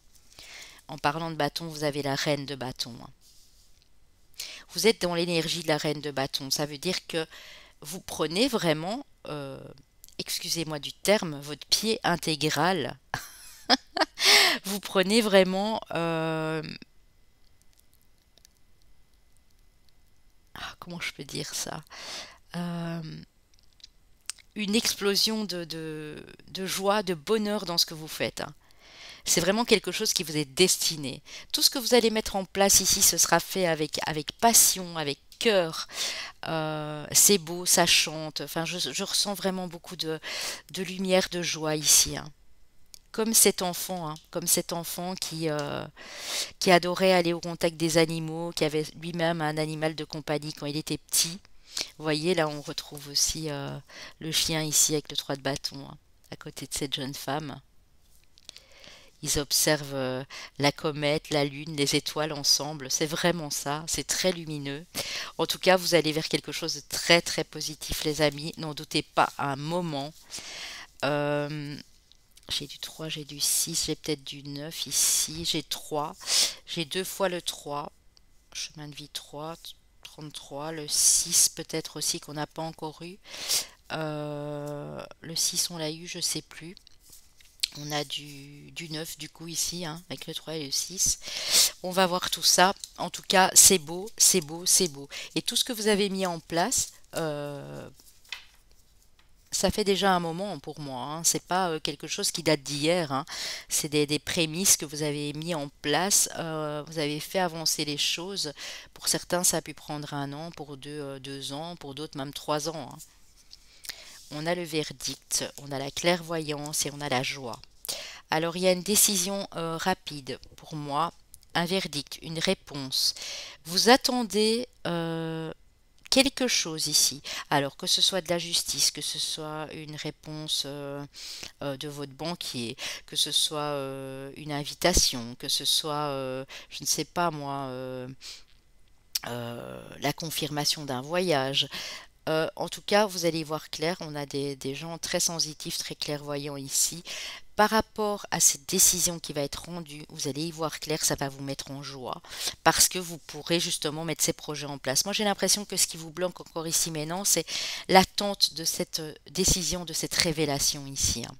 En parlant de bâton, vous avez la reine de bâton, hein. Vous êtes dans l'énergie de la reine de bâton. Ça veut dire que vous prenez vraiment, excusez-moi du terme, votre pied intégral. Vous prenez vraiment, comment je peux dire ça? Euh, une explosion de joie, de bonheur dans ce que vous faites, hein. C'est vraiment quelque chose qui vous est destiné. Tout ce que vous allez mettre en place ici, ce sera fait avec passion, avec cœur. C'est beau, ça chante. Enfin, je ressens vraiment beaucoup de lumière, de joie ici, hein. Comme cet enfant, hein, comme cet enfant qui adorait aller au contact des animaux, qui avait lui-même un animal de compagnie quand il était petit. Vous voyez, là, on retrouve aussi le chien ici avec le 3 de bâton, hein, à côté de cette jeune femme. Ils observent la comète, la lune, les étoiles ensemble. C'est vraiment ça. C'est très lumineux. En tout cas, vous allez vers quelque chose de très très positif, les amis. N'en doutez pas un moment. Euh, j'ai du 3, j'ai du 6, j'ai peut-être du 9 ici. J'ai 3. J'ai deux fois le 3. Chemin de vie 3, 33. Le 6 peut-être aussi qu'on n'a pas encore eu. Le 6 on l'a eu, je sais plus. On a du 9 du coup ici, hein, avec le 3 et le 6. On va voir tout ça. En tout cas, c'est beau, c'est beau, c'est beau. Et tout ce que vous avez mis en place, ça fait déjà un moment pour moi, hein. C'est pas quelque chose qui date d'hier, hein. C'est des prémices que vous avez mis en place. Vous avez fait avancer les choses. Pour certains, ça a pu prendre un an, pour deux ans, pour d'autres même 3 ans, hein. On a le verdict, on a la clairvoyance et on a la joie. Alors il y a une décision rapide pour moi, un verdict, une réponse. Vous attendez quelque chose ici. Alors que ce soit de la justice, que ce soit une réponse de votre banquier, que ce soit une invitation, que ce soit, je ne sais pas moi, la confirmation d'un voyage. En tout cas, vous allez y voir clair, on a des gens très sensitifs, très clairvoyants ici. Par rapport à cette décision qui va être rendue, vous allez y voir clair, ça va vous mettre en joie parce que vous pourrez justement mettre ces projets en place. Moi, j'ai l'impression que ce qui vous bloque encore ici maintenant, c'est l'attente de cette décision, de cette révélation ici, hein.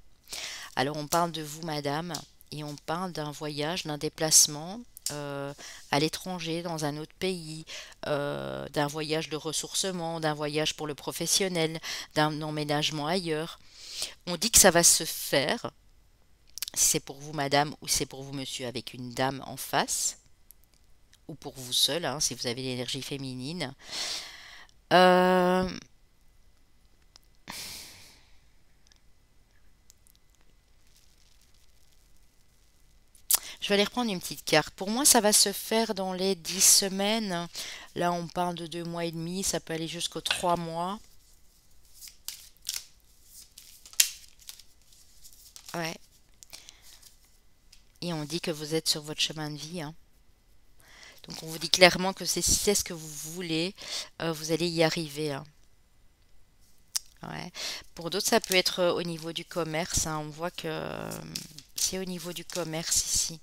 Alors, on parle de vous, madame, et on parle d'un voyage, d'un déplacement à l'étranger, dans un autre pays, d'un voyage de ressourcement, d'un voyage pour le professionnel, d'un emménagement ailleurs. On dit que ça va se faire, si c'est pour vous madame ou si c'est pour vous monsieur avec une dame en face, ou pour vous seul, hein, si vous avez l'énergie féminine. Euh, je vais aller reprendre une petite carte. Pour moi, ça va se faire dans les 10 semaines. Là, on parle de 2 mois et demi, ça peut aller jusqu'aux 3 mois. Ouais. Et on dit que vous êtes sur votre chemin de vie, hein. Donc on vous dit clairement que c'est ce que vous voulez, vous allez y arriver, hein. Ouais. Pour d'autres, ça peut être au niveau du commerce, hein. On voit que c'est au niveau du commerce ici.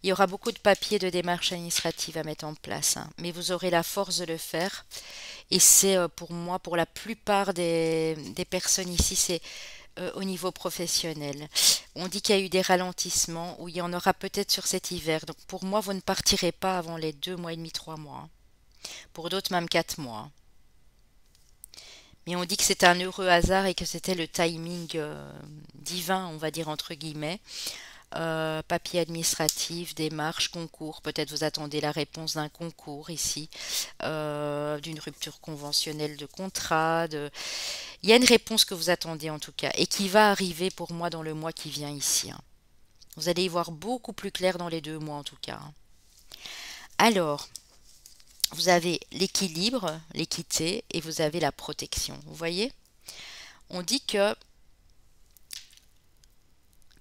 Il y aura beaucoup de papiers, de démarches administratives à mettre en place, hein. Mais vous aurez la force de le faire. Et c'est pour moi, pour la plupart des personnes ici, c'est au niveau professionnel. On dit qu'il y a eu des ralentissements, ou il y en aura peut-être sur cet hiver. Donc pour moi, vous ne partirez pas avant les 2 mois et demi, 3 mois, hein. Pour d'autres, même 4 mois, hein. Mais on dit que c'est un heureux hasard et que c'était le timing divin, on va dire entre guillemets. Papier administratif, démarche, concours. Peut-être vous attendez la réponse d'un concours ici, d'une rupture conventionnelle de contrat. Il y a une réponse que vous attendez en tout cas et qui va arriver pour moi dans le mois qui vient ici, hein. Vous allez y voir beaucoup plus clair dans les 2 mois en tout cas. Alors, vous avez l'équilibre, l'équité et vous avez la protection. Vous voyez? On dit que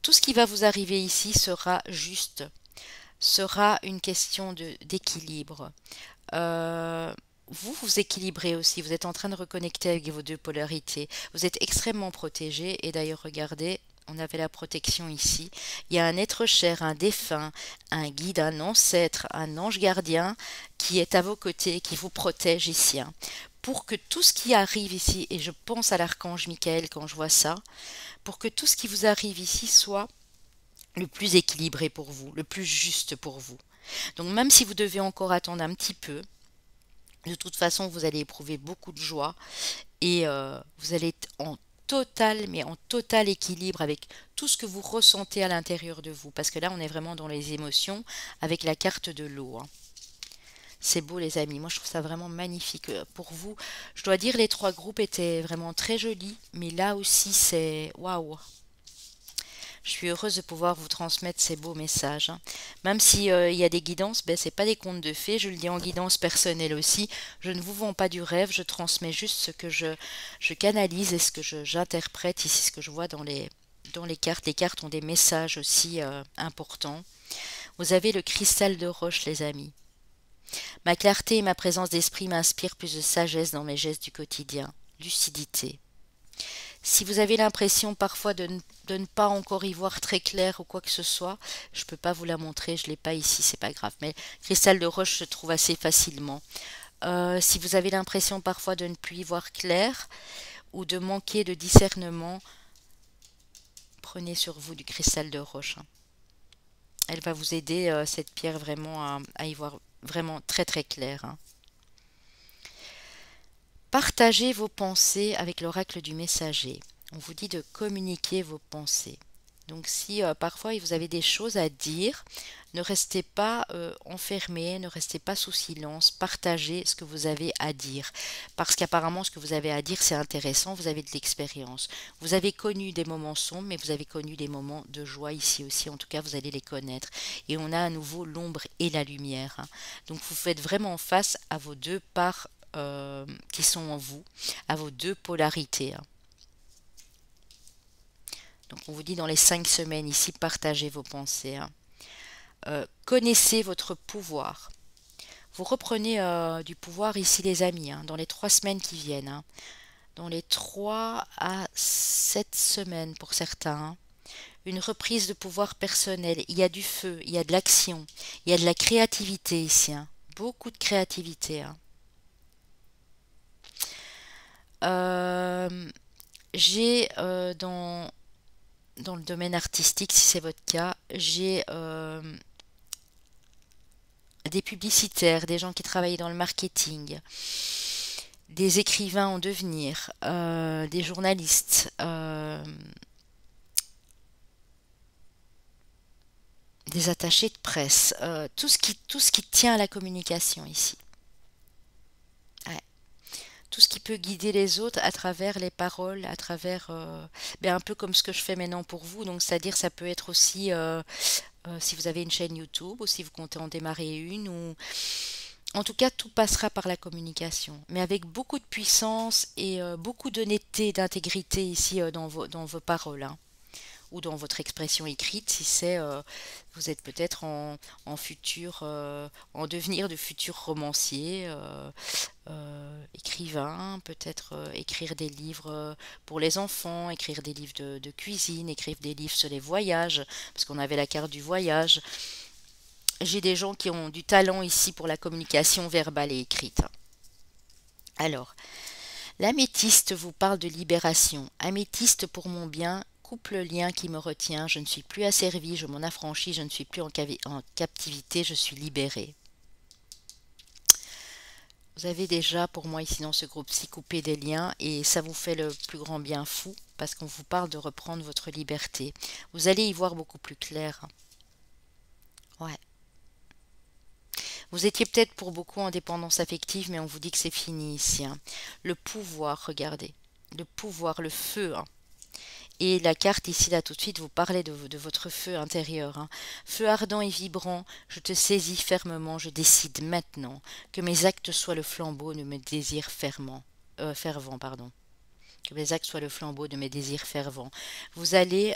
tout ce qui va vous arriver ici sera juste, sera une question d'équilibre. Vous vous équilibrez aussi, vous êtes en train de reconnecter avec vos 2 polarités. Vous êtes extrêmement protégé et d'ailleurs regardez, on avait la protection ici. Il y a un être cher, un défunt, un guide, un ancêtre, un ange gardien qui est à vos côtés, qui vous protège ici, hein, pour que tout ce qui arrive ici, et je pense à l'archange Michael quand je vois ça, pour que tout ce qui vous arrive ici soit le plus équilibré pour vous, le plus juste pour vous. Donc même si vous devez encore attendre un petit peu, de toute façon vous allez éprouver beaucoup de joie et vous allez être en total, mais en total équilibre avec tout ce que vous ressentez à l'intérieur de vous. Parce que là on est vraiment dans les émotions avec la carte de l'eau, hein. C'est beau les amis, moi je trouve ça vraiment magnifique. Pour vous, je dois dire les 3 groupes étaient vraiment très jolis, mais là aussi c'est waouh. Je suis heureuse de pouvoir vous transmettre ces beaux messages, hein. Même si il y a des guidances, ben, c'est pas des contes de fées, je le dis en guidance personnelle aussi. Je ne vous vends pas du rêve, je transmets juste ce que je canalise et ce que j'interprète ici, ce que je vois dans les cartes. Les cartes ont des messages aussi importants. Vous avez le cristal de roche, les amis. Ma clarté et ma présence d'esprit m'inspirent plus de sagesse dans mes gestes du quotidien. Lucidité. Si vous avez l'impression parfois de ne pas encore y voir très clair ou quoi que ce soit, je ne peux pas vous la montrer, je ne l'ai pas ici, c'est pas grave. Mais cristal de roche se trouve assez facilement. Si vous avez l'impression parfois de ne plus y voir clair ou de manquer de discernement, prenez sur vous du cristal de roche, hein. Elle va vous aider, cette pierre, vraiment à y voir vraiment très très clair, hein. Partagez vos pensées avec l'oracle du messager. On vous dit de communiquer vos pensées. Donc si parfois vous avez des choses à dire, ne restez pas enfermé, ne restez pas sous silence, partagez ce que vous avez à dire. Parce qu'apparemment ce que vous avez à dire c'est intéressant, vous avez de l'expérience. Vous avez connu des moments sombres, mais vous avez connu des moments de joie ici aussi, en tout cas vous allez les connaître. Et on a à nouveau l'ombre et la lumière, hein. Donc vous faites vraiment face à vos 2 parts qui sont en vous, à vos 2 polarités, hein. Donc on vous dit dans les 5 semaines ici, partagez vos pensées, hein. Connaissez votre pouvoir. Vous reprenez du pouvoir ici les amis, hein, dans les 3 semaines qui viennent, hein. Dans les 3 à 7 semaines pour certains, hein. Une reprise de pouvoir personnel. Il y a du feu, il y a de l'action, il y a de la créativité ici, hein. Beaucoup de créativité, hein. J'ai dans le domaine artistique, si c'est votre cas, j'ai des publicitaires, des gens qui travaillent dans le marketing, des écrivains en devenir, des journalistes, des attachés de presse, tout ce qui tient à la communication ici. Ouais. Tout ce qui peut guider les autres à travers les paroles, à travers ben, un peu comme ce que je fais maintenant pour vous. Donc c'est-à-dire ça peut être aussi si vous avez une chaîne YouTube ou si vous comptez en démarrer une ou en tout cas tout passera par la communication, mais avec beaucoup de puissance et beaucoup d'honnêteté, d'intégrité ici dans vos paroles, hein, ou dans votre expression écrite si c'est vous êtes peut-être en futur en devenir de futur romancier, écrivain, peut-être écrire des livres pour les enfants, écrire des livres de cuisine, écrire des livres sur les voyages, parce qu'on avait la carte du voyage. J'ai des gens qui ont du talent ici pour la communication verbale et écrite. Alors, l'améthyste vous parle de libération. Améthyste pour mon bien, coupe le lien qui me retient, je ne suis plus asservi, je m'en affranchis, je ne suis plus en captivité, je suis libéré. Vous avez déjà pour moi ici dans ce groupe-ci coupé des liens et ça vous fait le plus grand bien fou parce qu'on vous parle de reprendre votre liberté. Vous allez y voir beaucoup plus clair. Ouais. Vous étiez peut-être pour beaucoup en dépendance affective, mais on vous dit que c'est fini ici, hein. Le pouvoir, regardez. Le pouvoir, le feu, hein. Et la carte ici, là, tout de suite, vous parlez de votre feu intérieur, hein. Feu ardent et vibrant, je te saisis fermement, je décide maintenant que mes actes soient le flambeau de mes désirs fervents, pardon. Que mes actes soient le flambeau de mes désirs fervents. Vous allez,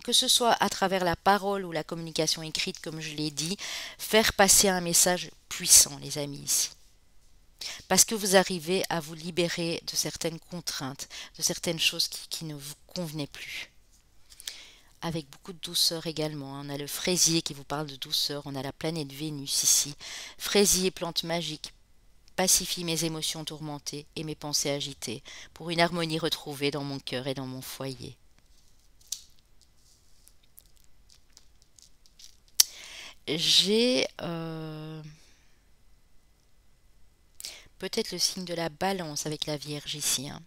que ce soit à travers la parole ou la communication écrite, comme je l'ai dit, faire passer un message puissant, les amis, ici. Parce que vous arrivez à vous libérer de certaines contraintes, de certaines choses qui ne vous convenaient plus. Avec beaucoup de douceur également, hein. On a le fraisier qui vous parle de douceur, on a la planète Vénus ici. Fraisier, plante magique, pacifie mes émotions tourmentées et mes pensées agitées, pour une harmonie retrouvée dans mon cœur et dans mon foyer. J'ai peut-être le signe de la balance avec la Vierge ici, hein.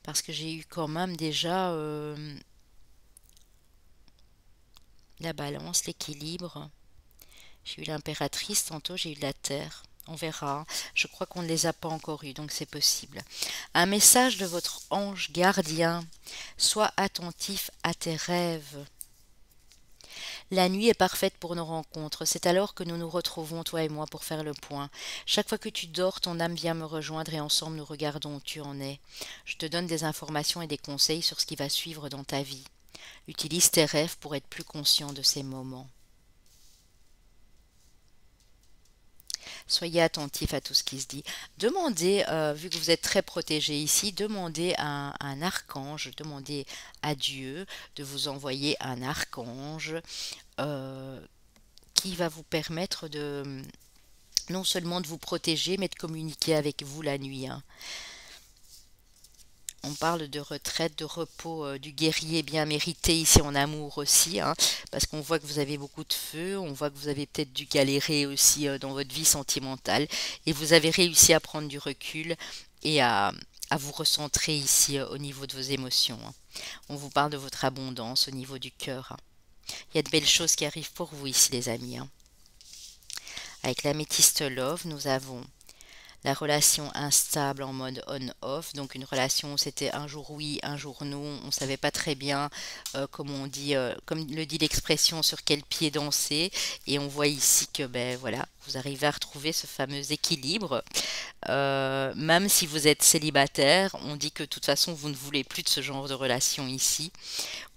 Parce que j'ai eu quand même déjà la balance, l'équilibre. J'ai eu l'impératrice, tantôt j'ai eu la terre. On verra. Je crois qu'on ne les a pas encore eus, donc c'est possible. Un message de votre ange gardien. Sois attentif à tes rêves. La nuit est parfaite pour nos rencontres. C'est alors que nous nous retrouvons, toi et moi, pour faire le point. Chaque fois que tu dors, ton âme vient me rejoindre et ensemble nous regardons où tu en es. Je te donne des informations et des conseils sur ce qui va suivre dans ta vie. Utilise tes rêves pour être plus conscient de ces moments. Soyez attentifs à tout ce qui se dit. Demandez, vu que vous êtes très protégé ici, demandez à un archange, demandez à Dieu de vous envoyer un archange euh, qui va vous permettre de non seulement de vous protéger, mais de communiquer avec vous la nuit, hein. On parle de retraite, de repos du guerrier bien mérité ici en amour aussi, hein, parce qu'on voit que vous avez beaucoup de feu, on voit que vous avez peut-être dû galérer aussi dans votre vie sentimentale, et vous avez réussi à prendre du recul et à vous recentrer ici au niveau de vos émotions, hein. On vous parle de votre abondance au niveau du cœur, hein. Il y a de belles choses qui arrivent pour vous ici, les amis, hein. Avec l'améthyste love, nous avons la relation instable en mode on-off, donc une relation où c'était un jour oui, un jour non, on ne savait pas très bien, comme on dit, comme le dit l'expression, sur quel pied danser, et on voit ici que ben voilà, vous arrivez à retrouver ce fameux équilibre. Même si vous êtes célibataire, on dit que de toute façon vous ne voulez plus de ce genre de relation ici.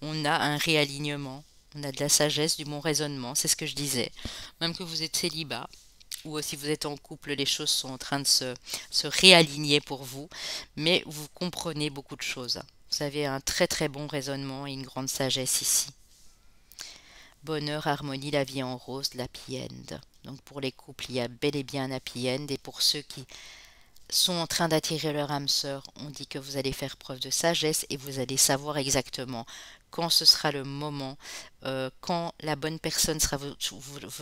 On a un réalignement, on a de la sagesse, du bon raisonnement, c'est ce que je disais. Même que vous êtes célibat, ou si vous êtes en couple, les choses sont en train de se réaligner pour vous, mais vous comprenez beaucoup de choses. Vous avez un très très bon raisonnement et une grande sagesse ici. Bonheur, harmonie, la vie en rose, l'happy end. Donc pour les couples, il y a bel et bien un happy end, et pour ceux qui sont en train d'attirer leur âme sœur, on dit que vous allez faire preuve de sagesse et vous allez savoir exactement quand ce sera le moment, quand la bonne personne sera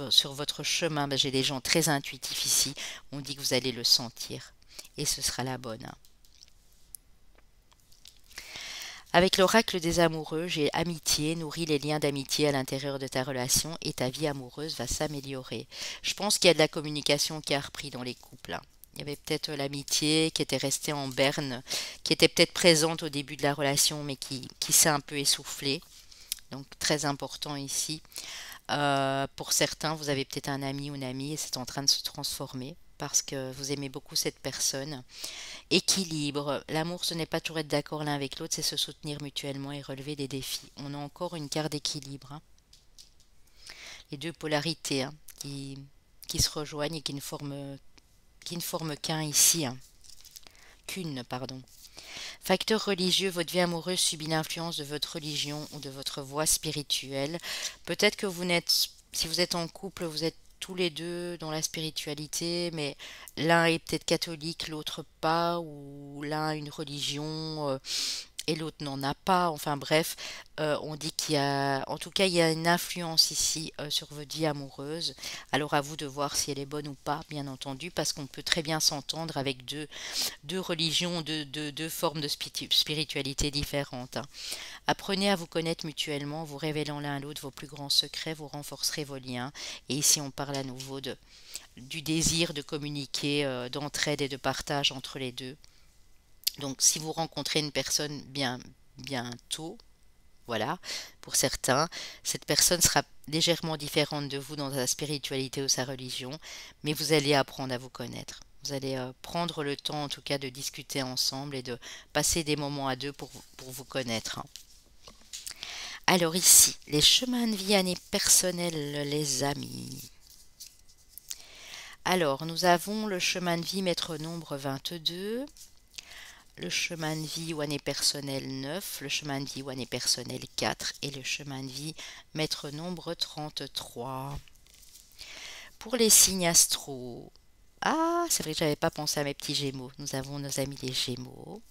sur votre chemin. Ben, j'ai des gens très intuitifs ici, on dit que vous allez le sentir et ce sera la bonne, hein. Avec l'oracle des amoureux, j'ai amitié, nourris les liens d'amitié à l'intérieur de ta relation et ta vie amoureuse va s'améliorer. Je pense qu'il y a de la communication qui a repris dans les couples, hein. Il y avait peut-être l'amitié qui était restée en berne, qui était peut-être présente au début de la relation, mais qui s'est un peu essoufflée. Donc très important ici. Pour certains, vous avez peut-être un ami ou une amie et c'est en train de se transformer parce que vous aimez beaucoup cette personne. Équilibre. L'amour, ce n'est pas toujours être d'accord l'un avec l'autre, c'est se soutenir mutuellement et relever des défis. On a encore une carte d'équilibre, hein. Les deux polarités, hein, qui se rejoignent et qui ne forment qu'un ici, hein. Qu'une, pardon. Facteur religieux, votre vie amoureuse subit l'influence de votre religion ou de votre voie spirituelle. Peut-être que si vous êtes en couple, vous êtes tous les deux dans la spiritualité, mais l'un est peut-être catholique, l'autre pas, ou l'un a une religion et l'autre n'en a pas. Enfin bref, on dit qu'il y a, en tout cas, il y a une influence ici sur votre vie amoureuse. Alors à vous de voir si elle est bonne ou pas, bien entendu, parce qu'on peut très bien s'entendre avec deux religions, deux formes de spiritualité différentes, hein. Apprenez à vous connaître mutuellement, vous révélant l'un à l'autre vos plus grands secrets, vous renforcerez vos liens. Et ici, on parle à nouveau du désir de communiquer, d'entraide et de partage entre les deux. Donc si vous rencontrez une personne bientôt, voilà, pour certains, cette personne sera légèrement différente de vous dans sa spiritualité ou sa religion, mais vous allez apprendre à vous connaître. Vous allez prendre le temps en tout cas de discuter ensemble et de passer des moments à deux pour vous connaître. Alors ici, les chemins de vie année personnelle, les amis. Alors, nous avons le chemin de vie maître nombre 22, le chemin de vie ou année personnelle 9, le chemin de vie ou année personnelle 4 et le chemin de vie maître nombre 33. Pour les signes astro, ah, c'est vrai que j'avais pas pensé à mes petits gémeaux. Nous avons nos amis les gémeaux,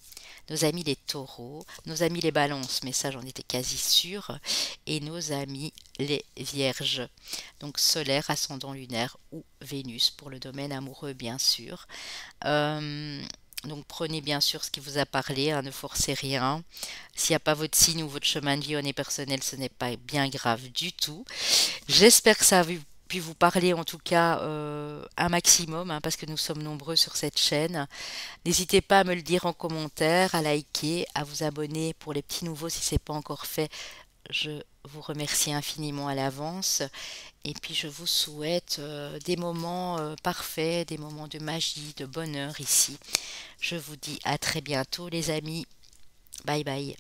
nos amis les taureaux, nos amis les balances, mais ça j'en étais quasi sûre, et nos amis les vierges, donc solaire, ascendant lunaire ou Vénus pour le domaine amoureux bien sûr. Euh, donc prenez bien sûr ce qui vous a parlé, hein, ne forcez rien. S'il n'y a pas votre signe ou votre chemin de vie au nez personnel, ce n'est pas bien grave du tout. J'espère que ça a pu vous parler en tout cas un maximum, hein, parce que nous sommes nombreux sur cette chaîne. N'hésitez pas à me le dire en commentaire, à liker, à vous abonner pour les petits nouveaux si ce n'est pas encore fait. Je vous remercie infiniment à l'avance et puis je vous souhaite des moments parfaits, des moments de magie, de bonheur ici. Je vous dis à très bientôt les amis. Bye bye.